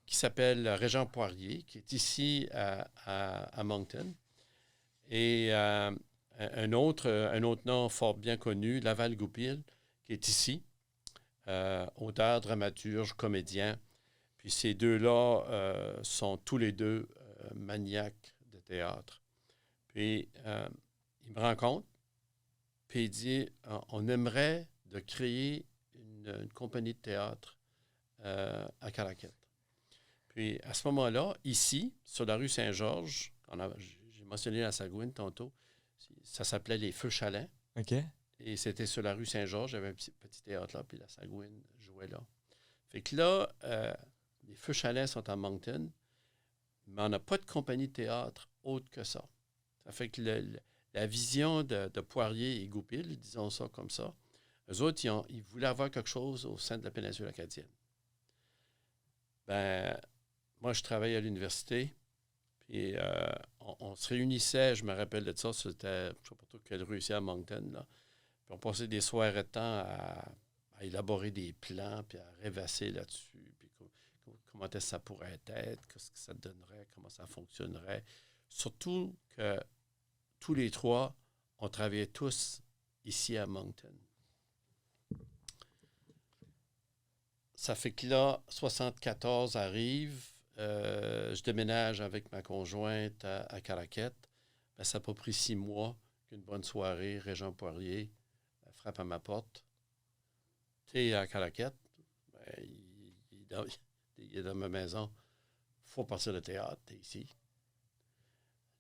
qui s'appelle Régent Poirier, qui est ici à Moncton. Et un autre nom fort bien connu, Laval Goupil, qui est ici, auteur, dramaturge, comédien. Puis ces deux-là sont tous les deux maniaques de théâtre. Puis ils me rencontrent, puis il dit, on aimerait de créer une compagnie de théâtre à Caraquette. Puis à ce moment-là, ici, sur la rue Saint-Georges, j'ai mentionné la Sagouine tantôt, ça s'appelait les Feux Chalins. OK. Et c'était sur la rue Saint-Georges, il y avait un petit théâtre là, puis la Sagouine jouait là. Fait que là, les Feux Chalins sont à Moncton, mais on n'a pas de compagnie de théâtre autre que ça. Ça fait que la vision de Poirier et Goupil, disons ça comme ça, eux autres, ils voulaient avoir quelque chose au sein de la péninsule acadienne. Ben, moi, je travaillais à l'université, puis on se réunissait, je me rappelle de ça, c'était, je ne sais pas trop quelle rue ici à Moncton, là. Puis on passait des soirées de temps à élaborer des plans, puis à rêvasser là-dessus, puis comment est-ce que ça pourrait être, qu'est-ce que ça donnerait, comment ça fonctionnerait. Surtout que tous les trois, on travaillait tous ici à Moncton. Ça fait que là, 74 arrive, je déménage avec ma conjointe à Caraquette. Ben, ça n'a pas pris 6 mois qu'une bonne soirée, Régent Poirier frappe à ma porte. Tu es à Caraquette, ben, il est dans ma maison. Il faut partir de théâtre, tu es ici.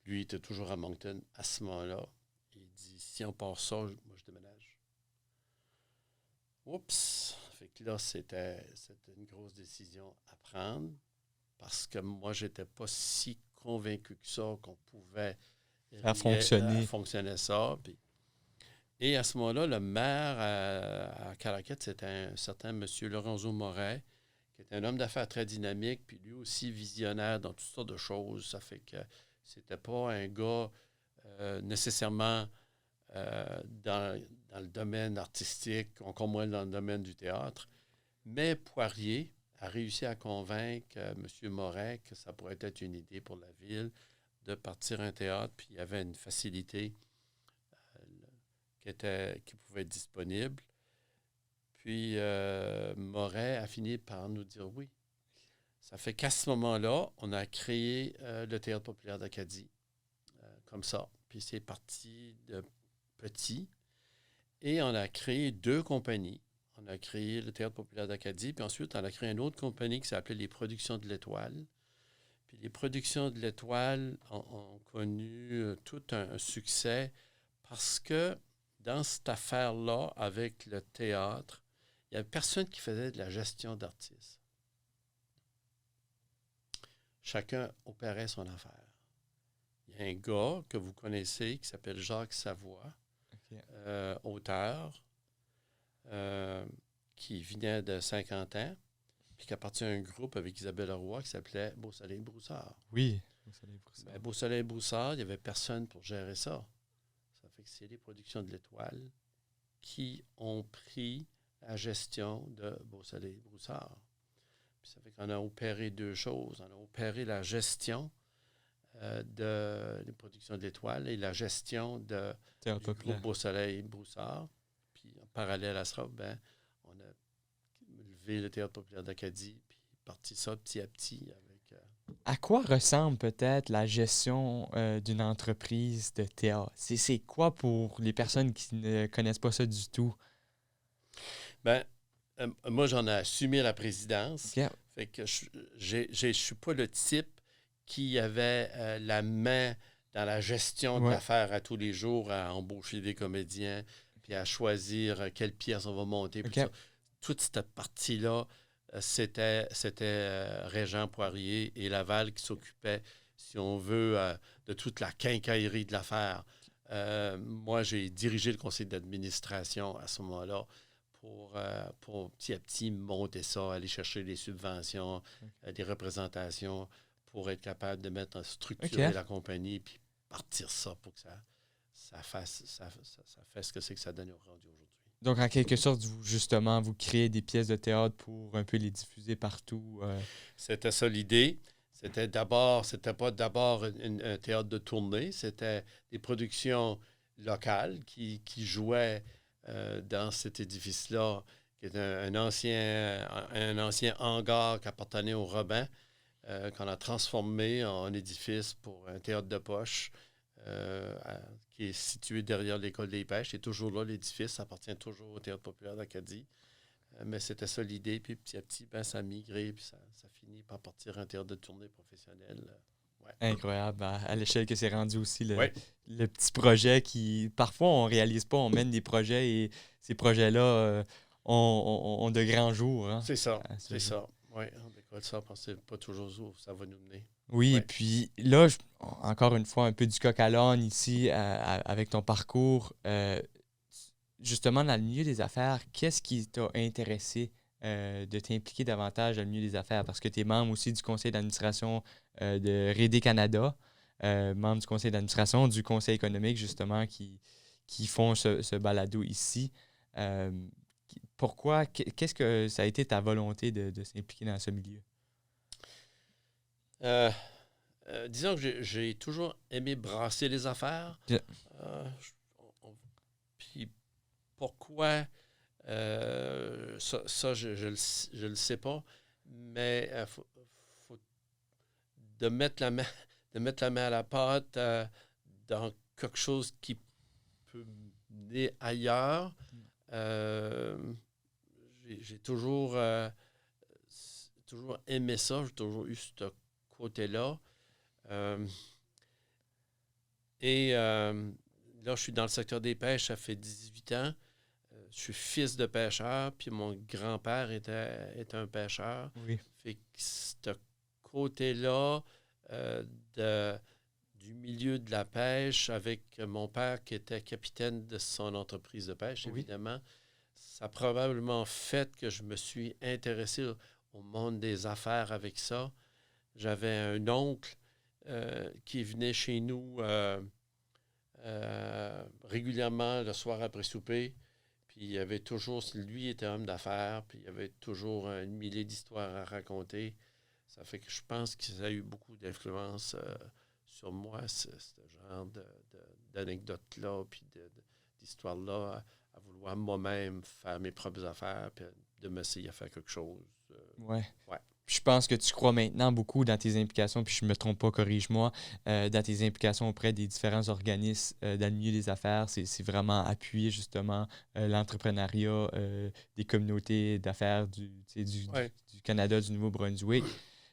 Lui, il était toujours à Moncton à ce moment-là. Il dit, si on part ça, moi, je déménage. Oups! Fait que là, c'était une grosse décision à prendre parce que moi, je n'étais pas si convaincu que ça qu'on pouvait fonctionner ça. Puis, et à ce moment-là, le maire à Caraquette, c'était un certain M. Lorenzo Moret, qui était un homme d'affaires très dynamique, puis lui aussi visionnaire dans toutes sortes de choses. Ça fait que c'était pas un gars nécessairement dans le domaine artistique, encore moins dans le domaine du théâtre. Mais Poirier a réussi à convaincre M. Moret que ça pourrait être une idée pour la ville de partir un théâtre, puis il y avait une facilité qui pouvait être disponible. Puis Moret a fini par nous dire oui. Ça fait qu'à ce moment-là, on a créé le Théâtre populaire d'Acadie, comme ça. Puis c'est parti de petit. Et on a créé 2 compagnies. On a créé le Théâtre populaire d'Acadie, puis ensuite, on a créé une autre compagnie qui s'appelait les Productions de l'Étoile. Puis les Productions de l'Étoile ont connu tout un succès parce que dans cette affaire-là, avec le théâtre, il n'y avait personne qui faisait de la gestion d'artistes. Chacun opérait son affaire. Il y a un gars que vous connaissez qui s'appelle Jacques Savoie, auteur, qui venait de 50 ans, puis qui appartient à un groupe avec Isabelle Leroy qui s'appelait Beau-Soleil-Broussard. Oui, Beau-Soleil-Broussard. Ben, Beau-Soleil-Broussard, il n'y avait personne pour gérer ça. Ça fait que c'est les Productions de l'Étoile qui ont pris la gestion de Beau-Soleil-Broussard. Puis ça fait qu'on a opéré 2 choses. On a opéré la gestion des Productions de l'Étoile et la gestion du groupe Beau-Soleil-Broussard. Puis en parallèle à ça, ben, on a levé le Théâtre populaire d'Acadie, puis parti ça petit à petit avec... À quoi ressemble peut-être la gestion d'une entreprise de théâtre? C'est quoi pour les personnes qui ne connaissent pas ça du tout? Bien, moi, j'en ai assumé la présidence. Okay. Fait que je ne suis pas le type qui avait la main dans la gestion de l'affaire à tous les jours, à embaucher des comédiens, puis à choisir quelle pièce on va monter. Puis ça. Toute cette partie-là, c'était Régent Poirier et Laval qui s'occupaient, si on veut, de toute la quincaillerie de l'affaire. Moi, j'ai dirigé le conseil d'administration à ce moment-là pour petit à petit monter ça, aller chercher des subventions, des représentations pour être capable de structurer la compagnie puis partir ça pour que ça fasse ce que c'est que ça donne au rendu aujourd'hui. Donc, en quelque sorte, vous créez des pièces de théâtre pour un peu les diffuser partout. C'était ça l'idée. C'était pas d'abord un théâtre de tournée, c'était des productions locales qui jouaient dans cet édifice-là, qui est un ancien hangar qui appartenait au Robin, qu'on a transformé en édifice pour un théâtre de poche. qui est situé derrière l'école des pêches. C'est toujours là, l'édifice. Ça appartient toujours au Théâtre populaire d'Acadie. Mais c'était ça l'idée. Puis petit à petit, ça a migré. Puis ça finit par partir un théâtre de tournée professionnel. Ouais. Incroyable. À l'échelle que c'est rendu aussi, Ouais. le petit projet qui, parfois, on ne réalise pas. On mène des projets et ces projets-là ont de grands jours. Hein, c'est ça. C'est ça. Oui, on décolle ça. On ne pas toujours où ça va nous mener. Oui, Ouais. puis là, encore une fois, un peu du coq à l'âne ici avec ton parcours. Justement, dans le milieu des affaires, qu'est-ce qui t'a intéressé de t'impliquer davantage dans le milieu des affaires? Parce que tu es membre aussi du conseil d'administration de Rédé Canada, membre du conseil d'administration du conseil économique, justement, qui font ce balado ici. Pourquoi? Qu'est-ce que ça a été ta volonté de s'impliquer dans ce milieu? Disons que j'ai toujours aimé brasser les affaires. Yeah. Puis pourquoi, ça je le sais pas, mais faut de mettre la main à la pâte dans quelque chose qui peut mener ailleurs. J'ai toujours aimé ça, j'ai toujours eu ce côté-là. Là, je suis dans le secteur des pêches, ça fait 18 ans. Je suis fils de pêcheur, puis mon grand-père était un pêcheur. Oui. Fait que ce côté-là du milieu de la pêche, avec mon père qui était capitaine de son entreprise de pêche, évidemment, ça a probablement fait que je me suis intéressé au monde des affaires avec ça. J'avais un oncle qui venait chez nous régulièrement le soir après souper. Puis il y avait toujours, lui était homme d'affaires, puis il y avait toujours un millier d'histoires à raconter. Ça fait que je pense que ça a eu beaucoup d'influence sur moi, ce genre d'anecdotes-là, puis d'histoires-là, à vouloir moi-même faire mes propres affaires, puis de m'essayer à faire quelque chose. Ouais. Ouais. Je pense que tu crois maintenant beaucoup dans tes implications, puis je ne me trompe pas, corrige-moi, dans tes implications auprès des différents organismes dans le milieu des affaires. C'est vraiment appuyer justement l'entrepreneuriat des communautés d'affaires du Canada, du Nouveau-Brunswick.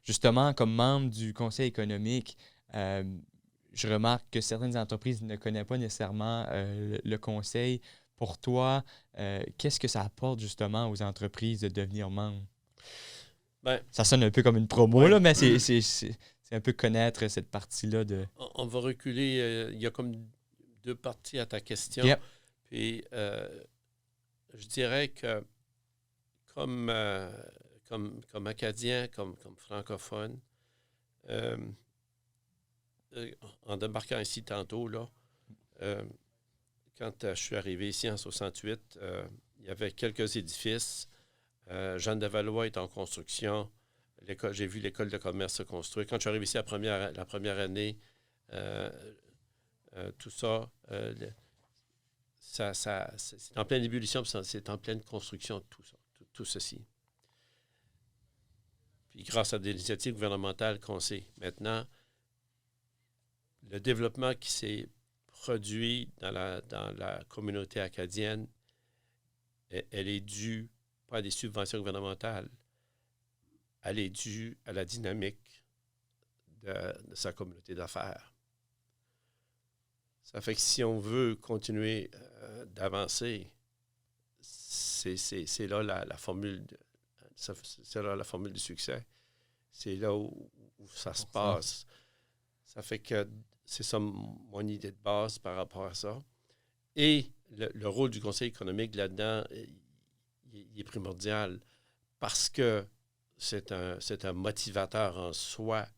Justement, comme membre du conseil économique, je remarque que certaines entreprises ne connaissent pas nécessairement le conseil. Pour toi, qu'est-ce que ça apporte justement aux entreprises de devenir membres? Ben, ça sonne un peu comme une promo, là, mais c'est un peu connaître cette partie-là de... On va reculer. Il y a comme deux parties à ta question. Yep. Puis, je dirais que comme Acadien, comme francophone, en débarquant ici tantôt, là, quand je suis arrivé ici en 68, il y avait quelques édifices. Jeanne de Valois est en construction. J'ai vu l'école de commerce se construire. Quand je suis arrivé ici la première année, tout ça, c'est en pleine ébullition, c'est en pleine construction, tout ceci. Puis grâce à des initiatives gouvernementales qu'on sait maintenant, le développement qui s'est produit dans la communauté acadienne, elle est due pas à des subventions gouvernementales, elle est due à la dynamique de sa communauté d'affaires. Ça fait que si on veut continuer d'avancer, c'est là la formule c'est là la formule du succès. C'est là où ça se passe. Ça fait que c'est ça mon idée de base par rapport à ça. Et le rôle du conseil économique là-dedans, il est primordial parce que c'est un motivateur en soi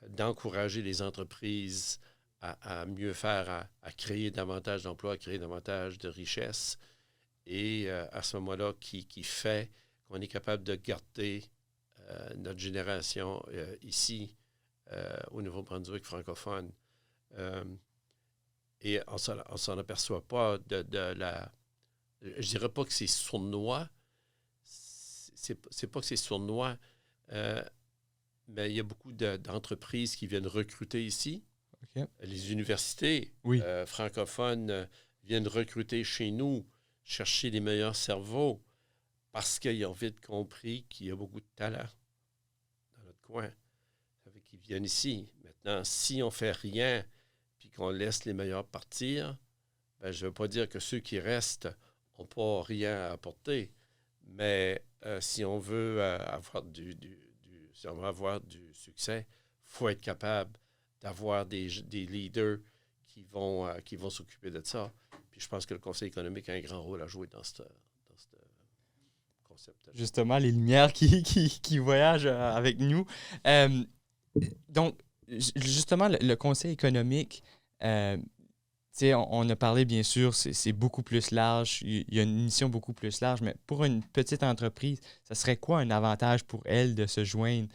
d'encourager les entreprises à mieux faire, à créer davantage d'emplois, à créer davantage de richesses. Et à ce moment-là, qui fait qu'on est capable de garder notre génération ici, au Nouveau-Brunswick francophone. Et on ne s'en aperçoit pas de la... Je dirais pas que c'est sournois. C'est pas que c'est sournois, mais il y a beaucoup d'entreprises qui viennent recruter ici. OK. Les universités Oui. francophones viennent recruter chez nous, chercher les meilleurs cerveaux, parce qu'ils ont vite compris qu'il y a beaucoup de talent dans notre coin. Ça fait qu'ils viennent ici. Maintenant, si on ne fait rien puis qu'on laisse les meilleurs partir, ben, je ne veux pas dire que ceux qui restent n'ont pas rien à apporter, mais si on veut si on veut avoir du succès, il faut être capable d'avoir des leaders qui vont s'occuper de ça. Puis je pense que le Conseil économique a un grand rôle à jouer dans ce concept. Justement, les lumières qui voyagent avec nous. Donc, justement, le Conseil économique, on a parlé, bien sûr, c'est beaucoup plus large. Il y a une mission beaucoup plus large, mais pour une petite entreprise, ça serait quoi un avantage pour elle de se joindre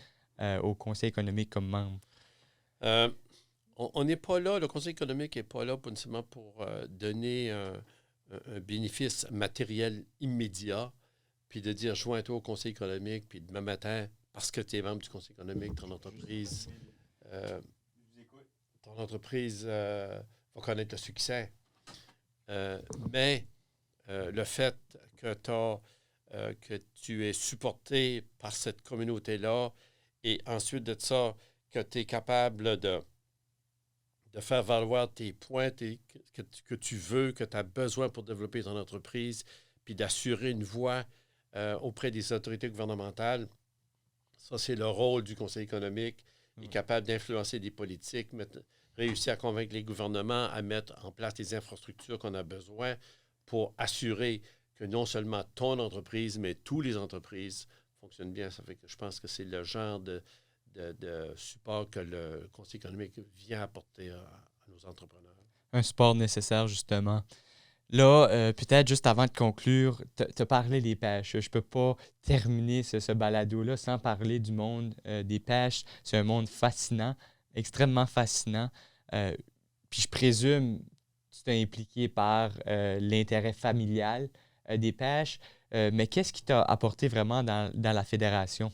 au Conseil économique comme membre? On n'est pas là, le Conseil économique n'est pas là nécessairement pour donner un bénéfice matériel immédiat, puis de dire joins-toi au Conseil économique, puis demain matin, parce que tu es membre du Conseil économique, ton entreprise va connaître le succès. Mais le fait que tu es supporté par cette communauté-là et ensuite de ça, que tu es capable de faire valoir tes points que tu veux, que tu as besoin pour développer ton entreprise, puis d'assurer une voix auprès des autorités gouvernementales. Ça, c'est le rôle du Conseil économique. Il est capable d'influencer des politiques, réussir à convaincre les gouvernements à mettre en place les infrastructures qu'on a besoin pour assurer que non seulement ton entreprise, mais toutes les entreprises fonctionnent bien. Ça fait que je pense que c'est le genre de support que le Conseil économique vient apporter à nos entrepreneurs. Un support nécessaire, justement. Là, peut-être juste avant de conclure, tu as parlé des pêches. Je ne peux pas terminer ce balado-là sans parler du monde des pêches. C'est un monde fascinant, extrêmement fascinant. Puis je présume que tu t'es impliqué par l'intérêt familial des pêches. Mais qu'est-ce qui t'a apporté vraiment dans la fédération?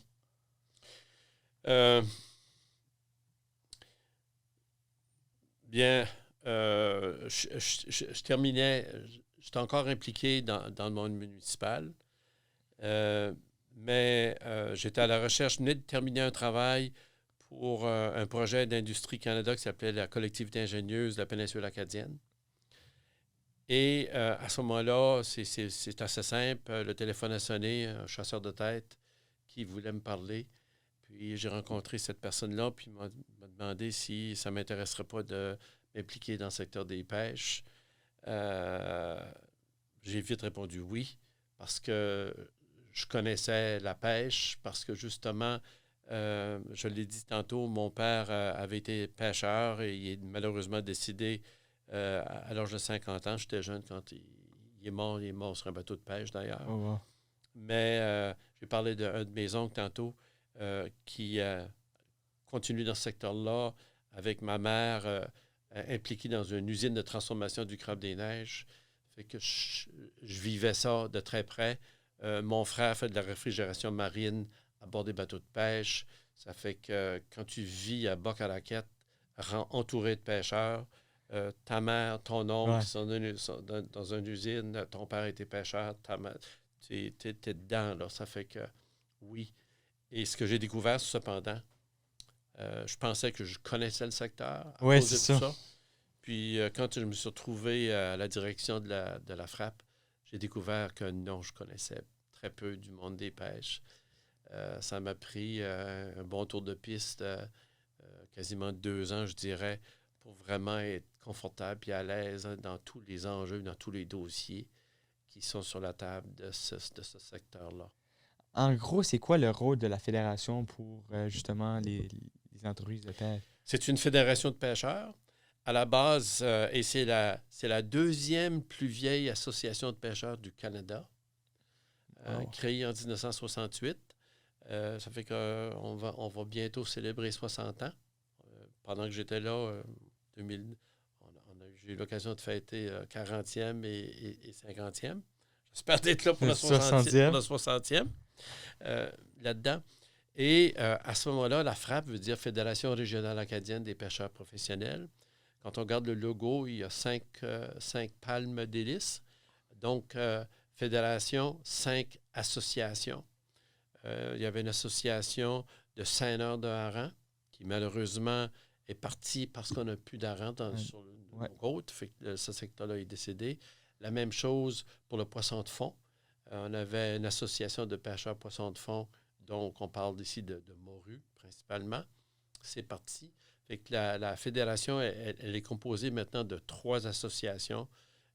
Je terminais, j'étais encore impliqué dans le monde municipal, mais j'étais à la recherche, je venais de terminer un travail pour un projet d'Industrie Canada qui s'appelait la collectivité ingénieuse de la péninsule acadienne. Et à ce moment-là, c'est assez simple, le téléphone a sonné, un chasseur de tête qui voulait me parler. Puis j'ai rencontré cette personne-là, puis il m'a demandé si ça ne m'intéresserait pas de m'impliquer dans le secteur des pêches. J'ai vite répondu oui, parce que je connaissais la pêche, parce que justement, je l'ai dit tantôt, mon père avait été pêcheur et il est malheureusement décédé à l'âge de 50 ans. J'étais jeune quand il est mort sur un bateau de pêche d'ailleurs. Oh, wow. Mais j'ai parlé d'un de mes oncles tantôt, qui continue dans ce secteur-là avec ma mère impliquée dans une usine de transformation du crabe des neiges. Fait que je vivais ça de très près. Mon frère fait de la réfrigération marine à bord des bateaux de pêche. Ça fait que quand tu vis à Boc-à-Raquette, entouré de pêcheurs, ta mère, ton oncle sont dans une usine, ton père était pêcheur, tu es dedans. Là. Ça fait que oui. Et ce que j'ai découvert, cependant, je pensais que je connaissais le secteur à cause de tout ça. Puis quand je me suis retrouvé à la direction de la frappe, j'ai découvert que non, je connaissais très peu du monde des pêches. Ça m'a pris un bon tour de piste, quasiment 2 ans, je dirais, pour vraiment être confortable et à l'aise dans tous les enjeux, dans tous les dossiers qui sont sur la table de ce secteur-là. En gros, c'est quoi le rôle de la fédération pour justement les entreprises de pêche? C'est une fédération de pêcheurs. À la base, et c'est la deuxième plus vieille association de pêcheurs du Canada, créée en 1968. Ça fait qu'on va bientôt célébrer 60 ans. Pendant que j'étais là, j'ai eu l'occasion de fêter 40e et 50e. J'espère d'être là pour le 60e. Là-dedans. Et à ce moment-là, la FRAP veut dire Fédération régionale acadienne des pêcheurs professionnels. Quand on regarde le logo, il y a 5 palmes d'hélice. Donc, fédération, 5 associations. Il y avait une association de seineurs de harengs qui, malheureusement, est partie parce qu'on n'a plus d'harengs sur nos côtes. Fait que ce secteur-là est décédé. La même chose pour le poisson de fond. On avait une association de pêcheurs poissons de fond, donc on parle ici de morue principalement. C'est parti. Fait que la fédération, elle est composée maintenant de 3 associations.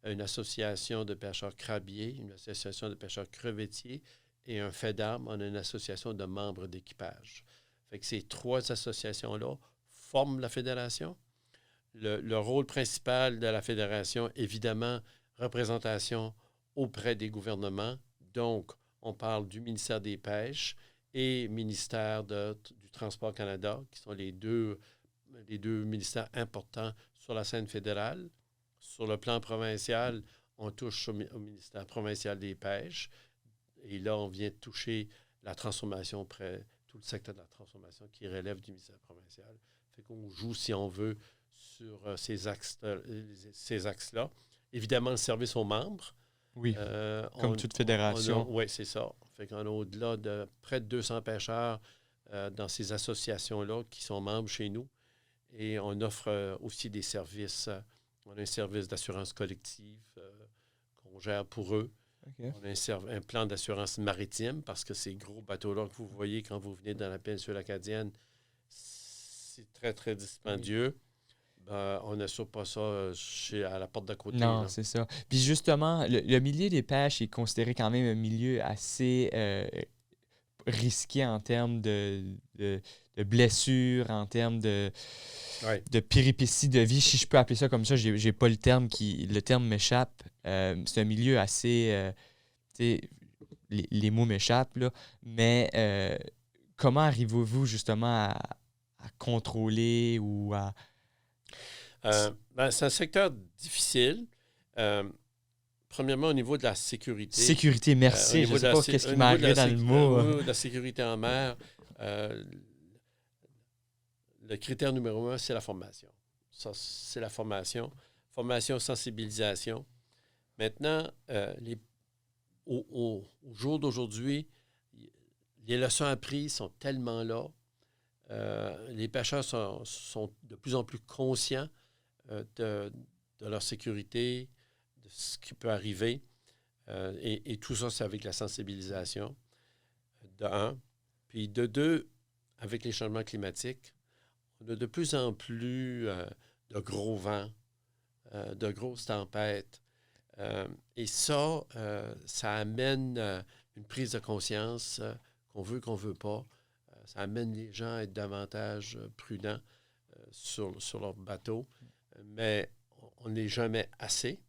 Une association de pêcheurs crabiers, une association de pêcheurs crevettiers et un FEDAM, on a une association de membres d'équipage. Fait que ces 3 associations-là forment la fédération. Le rôle principal de la fédération, évidemment, représentation auprès des gouvernements. Donc, on parle du ministère des Pêches et ministère du Transport Canada, qui sont les deux ministères importants sur la scène fédérale. Sur le plan provincial, on touche au ministère provincial des Pêches. Et là, on vient toucher la transformation, tout le secteur de la transformation qui relève du ministère provincial. Fait qu'on joue, si on veut, sur ces axes-là. Évidemment, le service aux membres. Oui, comme toute fédération. Oui, c'est ça. Fait qu'on a au-delà de près de 200 pêcheurs dans ces associations-là qui sont membres chez nous. Et on offre aussi des services. On a un service d'assurance collective qu'on gère pour eux. Okay. On a un plan d'assurance maritime parce que ces gros bateaux-là que vous voyez quand vous venez dans la péninsule acadienne, c'est très, très dispendieux. On n'assure pas ça à la porte d'à côté. Non, là. C'est ça. Puis justement, le milieu des pêches est considéré quand même un milieu assez risqué en termes de blessures, en termes de péripéties de vie, si je peux appeler ça comme ça. J'ai pas le terme m'échappe. C'est un milieu assez... les mots m'échappent, là. Mais comment arrivez-vous justement à contrôler ou à... c'est un secteur difficile. Premièrement, au niveau de la sécurité. Sécurité, merci. Je ne sais pas qu'est-ce qui m'est arrivé dans le mot. Au niveau de la sécurité en mer, le critère numéro 1, c'est la formation. Ça, c'est la formation. Formation, sensibilisation. Maintenant, au jour d'aujourd'hui, les leçons apprises sont tellement là. Les pêcheurs sont de plus en plus conscients de leur sécurité, de ce qui peut arriver. Et tout ça, c'est avec la sensibilisation, de 1. Puis de 2, avec les changements climatiques, on a de plus en plus de gros vents, de grosses tempêtes. Et ça amène une prise de conscience qu'on veut pas. Ça amène les gens à être davantage prudents sur leur bateau. Mais on n'est jamais assez.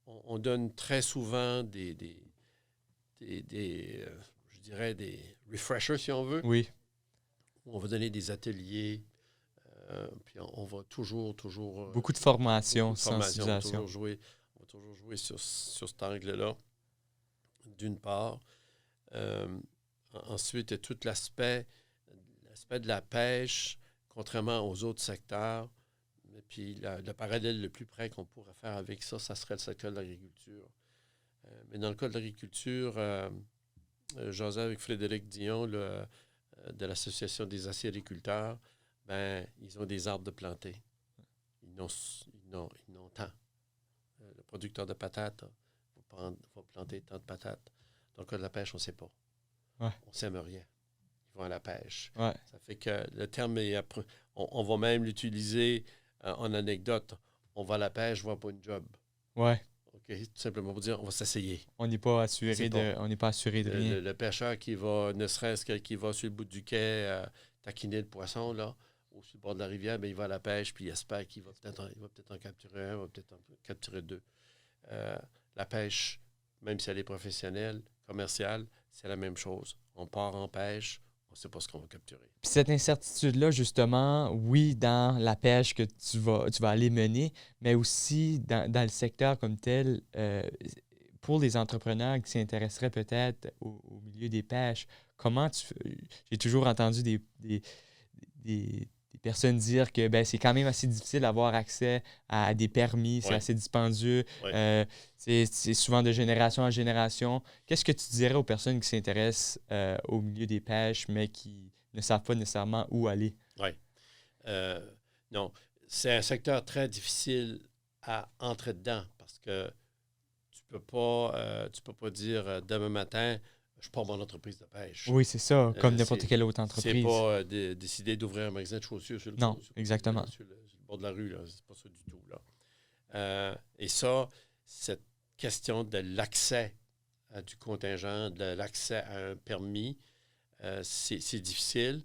On donne très souvent des refreshers, si on veut. Oui. On va donner des ateliers. Puis on va toujours... beaucoup de formation, sensibilisation. On va toujours jouer sur cet angle-là, d'une part. Ensuite, il y a tout l'aspect de la pêche, contrairement aux autres secteurs. Et puis, le parallèle le plus près qu'on pourrait faire avec ça, ça serait le secteur de l'agriculture. Mais dans le cas de l'agriculture, j'osais avec Frédéric Dion de l'Association des acériculteurs, ils ont des arbres de planter. Ils n'ont tant. Le producteur de patates va planter tant de patates. Dans le cas de la pêche, on ne sait pas. Ouais. On ne sème rien. Ils vont à la pêche. Ouais. Ça fait que le terme est... On va même l'utiliser en anecdote. On va à la pêche, on va pas une job. Ouais. OK? Tout simplement pour dire, on va s'essayer. On n'est pas assuré de rien. Le pêcheur qui va, ne serait-ce qui va sur le bout du quai taquiner le poisson, là, ou sur le bord de la rivière, il va à la pêche, puis il espère qu'il va peut-être en capturer un, il va peut-être en capturer 2. La pêche, même si elle est professionnelle, commerciale, c'est la même chose. On part en pêche, on ne sait pas ce qu'on va capturer. Puis cette incertitude-là, justement, oui, dans la pêche que tu vas aller mener, mais aussi dans le secteur comme tel, pour les entrepreneurs qui s'intéresseraient peut-être au milieu des pêches, comment j'ai toujours entendu des personnes dire que ben, c'est quand même assez difficile d'avoir accès à des permis, c'est Ouais. assez dispendieux, Ouais. c'est souvent de génération en génération. Qu'est-ce que tu dirais aux personnes qui s'intéressent au milieu des pêches, mais qui ne savent pas nécessairement où aller? Oui. Non, c'est un secteur très difficile à entrer dedans parce que tu peux pas dire demain matin, je pars mon entreprise de pêche. Oui, c'est ça, comme n'importe C'est quelle autre c'est entreprise. pas décider d'ouvrir un magasin de chaussures Non, exactement. sur le bord de la rue, là. C'est pas ça du tout, là. Et ça, cette question de l'accès à du contingent, de l'accès à un permis, c'est difficile.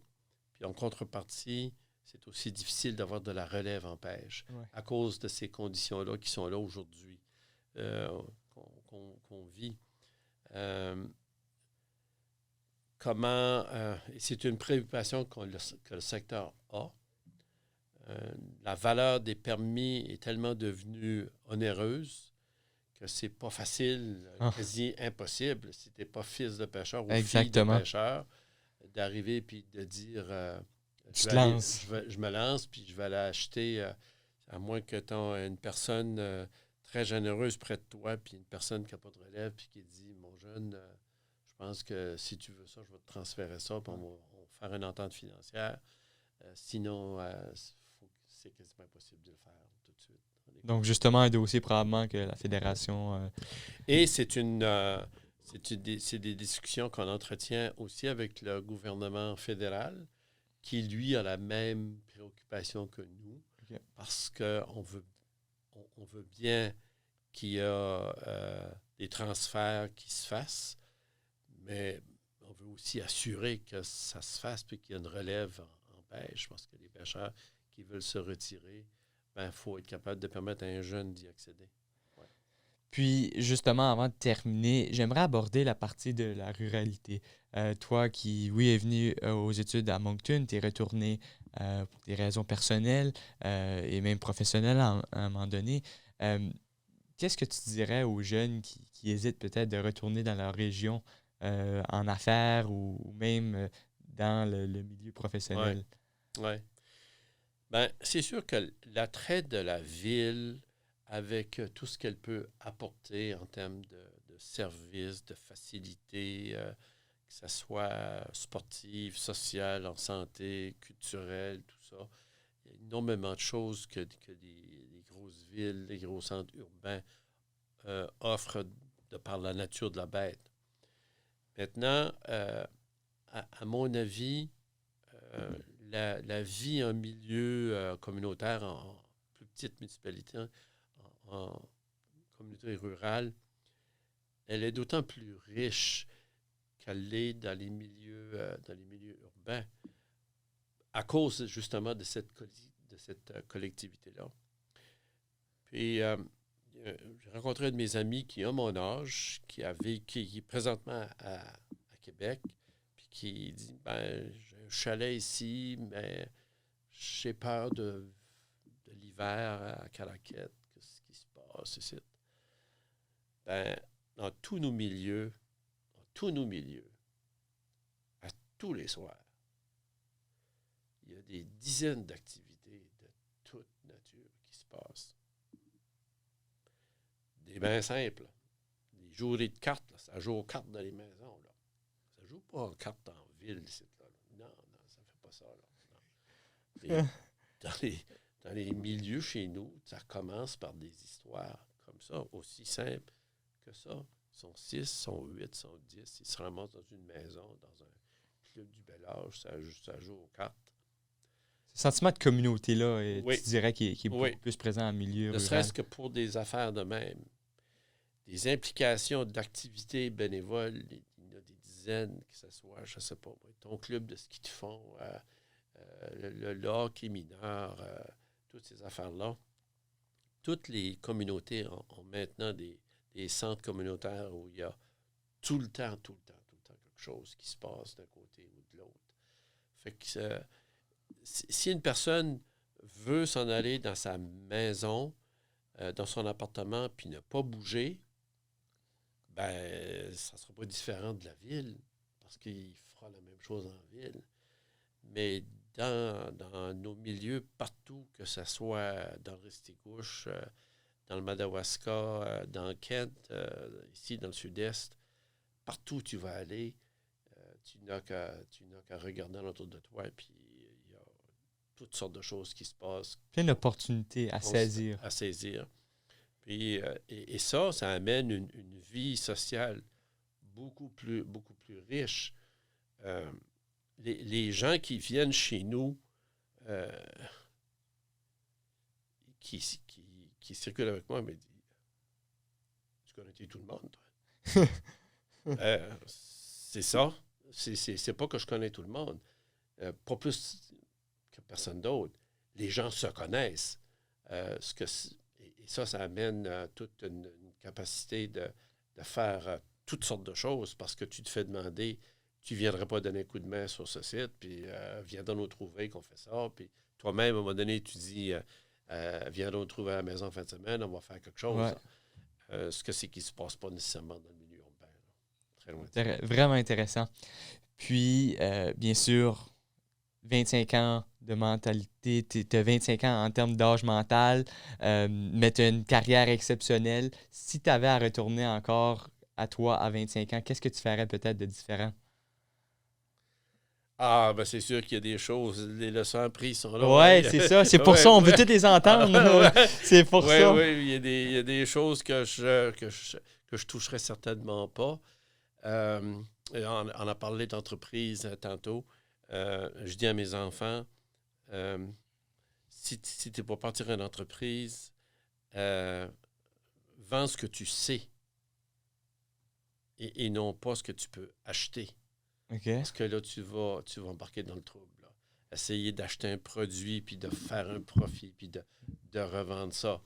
Puis en contrepartie, c'est aussi difficile d'avoir de la relève en pêche Ouais. à cause de ces conditions-là qui sont là aujourd'hui, qu'on vit. Et c'est une préoccupation que le secteur a. La valeur des permis est tellement devenue onéreuse que c'est pas facile, Ah. quasi impossible, si tu n'es pas fils de pêcheur ou fille de Exactement. pêcheur, d'arriver puis de dire Tu te lances. je me lance puis je vais aller acheter, à moins que tu aies une personne très généreuse près de toi, puis une personne qui n'a pas de relève, puis qui dit mon jeune, je pense que si tu veux ça, je vais te transférer ça, puis on va faire une entente financière. Sinon, c'est quasiment impossible de le faire tout de suite. Donc, justement, un dossier probablement que la fédération... Et c'est des discussions qu'on entretient aussi avec le gouvernement fédéral, qui, lui, a la même préoccupation que nous, OK. parce qu'on veut, on veut bien qu'il y ait des transferts qui se fassent, mais on veut aussi assurer que ça se fasse puis qu'il y a une relève en pêche, parce que les pêcheurs qui veulent se retirer, il faut être capable de permettre à un jeune d'y accéder. Puis, justement, avant de terminer, j'aimerais aborder la partie de la ruralité. Toi qui, oui, es venu aux études à Moncton, tu es retourné pour des raisons personnelles et même professionnelles à un moment donné. Qu'est-ce que tu dirais aux jeunes qui hésitent peut-être de retourner dans leur région en affaires ou même dans le milieu professionnel? Oui. Ben, c'est sûr que l'attrait de la ville, avec tout ce qu'elle peut apporter en termes de services, de facilités, que ce soit sportive, sociale, en santé, culturelle, tout ça. Il y a énormément de choses que les grosses villes, les gros centres urbains offrent de par la nature de la bête. Maintenant, à mon avis, la vie en milieu communautaire, en plus petite municipalité, en communauté rurale, elle est d'autant plus riche qu'elle l'est dans les milieux urbains, à cause justement de cette collectivité-là. Puis, j'ai rencontré un de mes amis qui a mon âge, qui est présentement à Québec, puis qui dit, j'ai un chalet ici, mais j'ai peur de l'hiver à Caraquette, qu'est-ce qui se passe ici. Dans tous nos milieux, à tous les soirs, il y a des dizaines d'activités de toute nature qui se passent. Des bains simples, des journées de cartes, là, ça joue aux cartes dans les maisons. Là. Ça joue pas aux cartes en ville, ici, là. Non, ça ne fait pas ça. Là. Dans les milieux chez nous, ça commence par des histoires comme ça, aussi simples que ça. Ils sont 6, ils sont 8, ils sont 10. Ils se ramassent dans une maison, dans un club du bel âge, ça joue aux cartes. Ce sentiment de communauté-là, Oui. tu dirais qu'il est beaucoup plus présent en milieu rural. Ne serait-ce que pour des affaires de même. Des implications d'activités bénévoles, il y en a des dizaines, que ce soit, je ne sais pas, ton club de ski de fond, le hockey mineur, toutes ces affaires-là. Toutes les communautés ont maintenant des centres communautaires où il y a tout le temps quelque chose qui se passe d'un côté ou de l'autre. Fait que si une personne veut s'en aller dans sa maison, dans son appartement, puis ne pas bouger, ça ne sera pas différent de la ville, parce qu'il fera la même chose en ville. Mais dans nos milieux, partout, que ce soit dans le Restigouche, dans le Madawaska, dans Kent, ici dans le sud-est, partout où tu vas aller, tu n'as qu'à regarder autour de toi, puis il y a toutes sortes de choses qui se passent. Plein d'opportunités à saisir. À saisir. Puis, et ça amène une vie sociale beaucoup plus riche. Les gens qui viennent chez nous, qui circulent avec moi, me disent « Tu connais tout le monde, toi? » C'est ça. C'est pas que je connais tout le monde. Pas plus que personne d'autre. Les gens se connaissent. Et ça amène toute une capacité de faire toutes sortes de choses parce que tu te fais demander, tu ne viendrais pas donner un coup de main sur ce site, puis viens donc nous trouver qu'on fait ça. Puis toi-même, à un moment donné, tu dis, viens donc nous trouver à la maison en fin de semaine, on va faire quelque chose. Ouais. Ce que c'est qui ne se passe pas nécessairement dans le milieu urbain. Très loin. Vraiment intéressant. Puis, bien sûr, 25 ans de mentalité, tu as 25 ans en termes d'âge mental, mais tu as une carrière exceptionnelle. Si tu avais à retourner encore à toi à 25 ans, qu'est-ce que tu ferais peut-être de différent? Ah, ben c'est sûr qu'il y a des choses, les leçons apprises sont là. Oui, c'est ça. C'est pour ça, on veut toutes les entendre. C'est pour ça. Oui, il y a des choses que je toucherais certainement pas. On a parlé d'entreprise tantôt. Je dis à mes enfants, si tu n'es pas partir une entreprise, vends ce que tu sais et non pas ce que tu peux acheter. Okay. Parce que là, tu vas embarquer dans le trouble. Là. Essayer d'acheter un produit, puis de faire un profit, puis de revendre ça.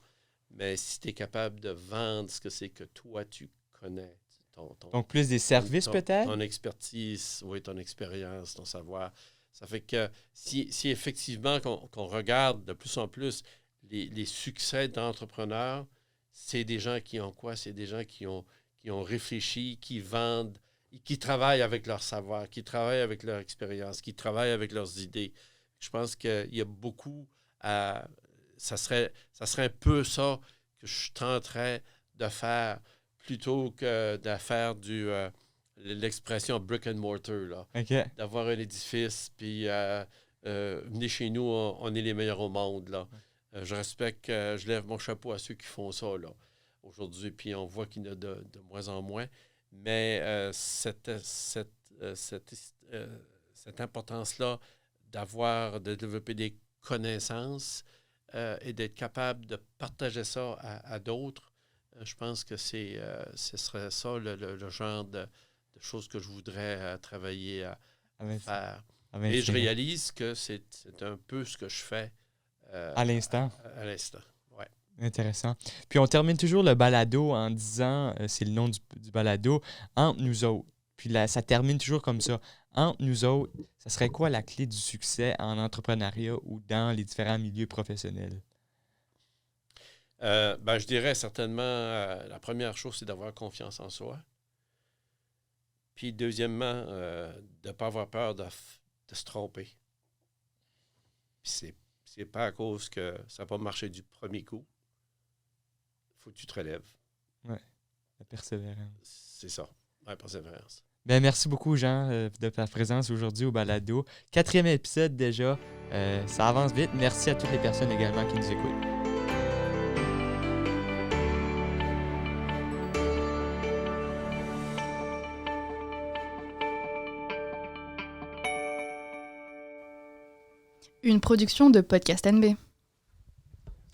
Mais si tu es capable de vendre ce que c'est que toi, tu connais. Donc, plus des services peut-être? Ton expertise, oui, ton expérience, ton savoir. Ça fait que si effectivement qu'on regarde de plus en plus les succès d'entrepreneurs, c'est des gens qui ont quoi? C'est des gens qui ont réfléchi, qui vendent, qui travaillent avec leur savoir, qui travaillent avec leur expérience, qui travaillent avec leurs idées. Je pense qu'il y a beaucoup à... Ça serait un peu ça que je tenterais de faire plutôt que de faire l'expression brick and mortar. Là. Okay. D'avoir un édifice, puis venez chez nous, on est les meilleurs au monde. Là. Je respecte, je lève mon chapeau à ceux qui font ça là, aujourd'hui, puis on voit qu'il y en a de moins en moins. Mais cette importance-là de développer des connaissances et d'être capable de partager ça à d'autres, je pense que ce serait ça le genre de choses que je voudrais travailler à faire. Et je réalise que c'est un peu ce que je fais à l'instant. À l'instant. Intéressant. Puis on termine toujours le balado en disant, c'est le nom du balado, entre nous autres. Puis là, ça termine toujours comme ça. Entre nous autres, ça serait quoi la clé du succès en entrepreneuriat ou dans les différents milieux professionnels? Je dirais certainement, la première chose, c'est d'avoir confiance en soi. Puis deuxièmement, de ne pas avoir peur de se tromper. Puis c'est pas à cause que ça n'a pas marché du premier coup. Faut que tu te relèves. Oui, la persévérance. C'est ça, la persévérance. Bien, merci beaucoup, Jean, de ta présence aujourd'hui au balado. 4e épisode déjà. Ça avance vite. Merci à toutes les personnes également qui nous écoutent. Une production de Podcast NB.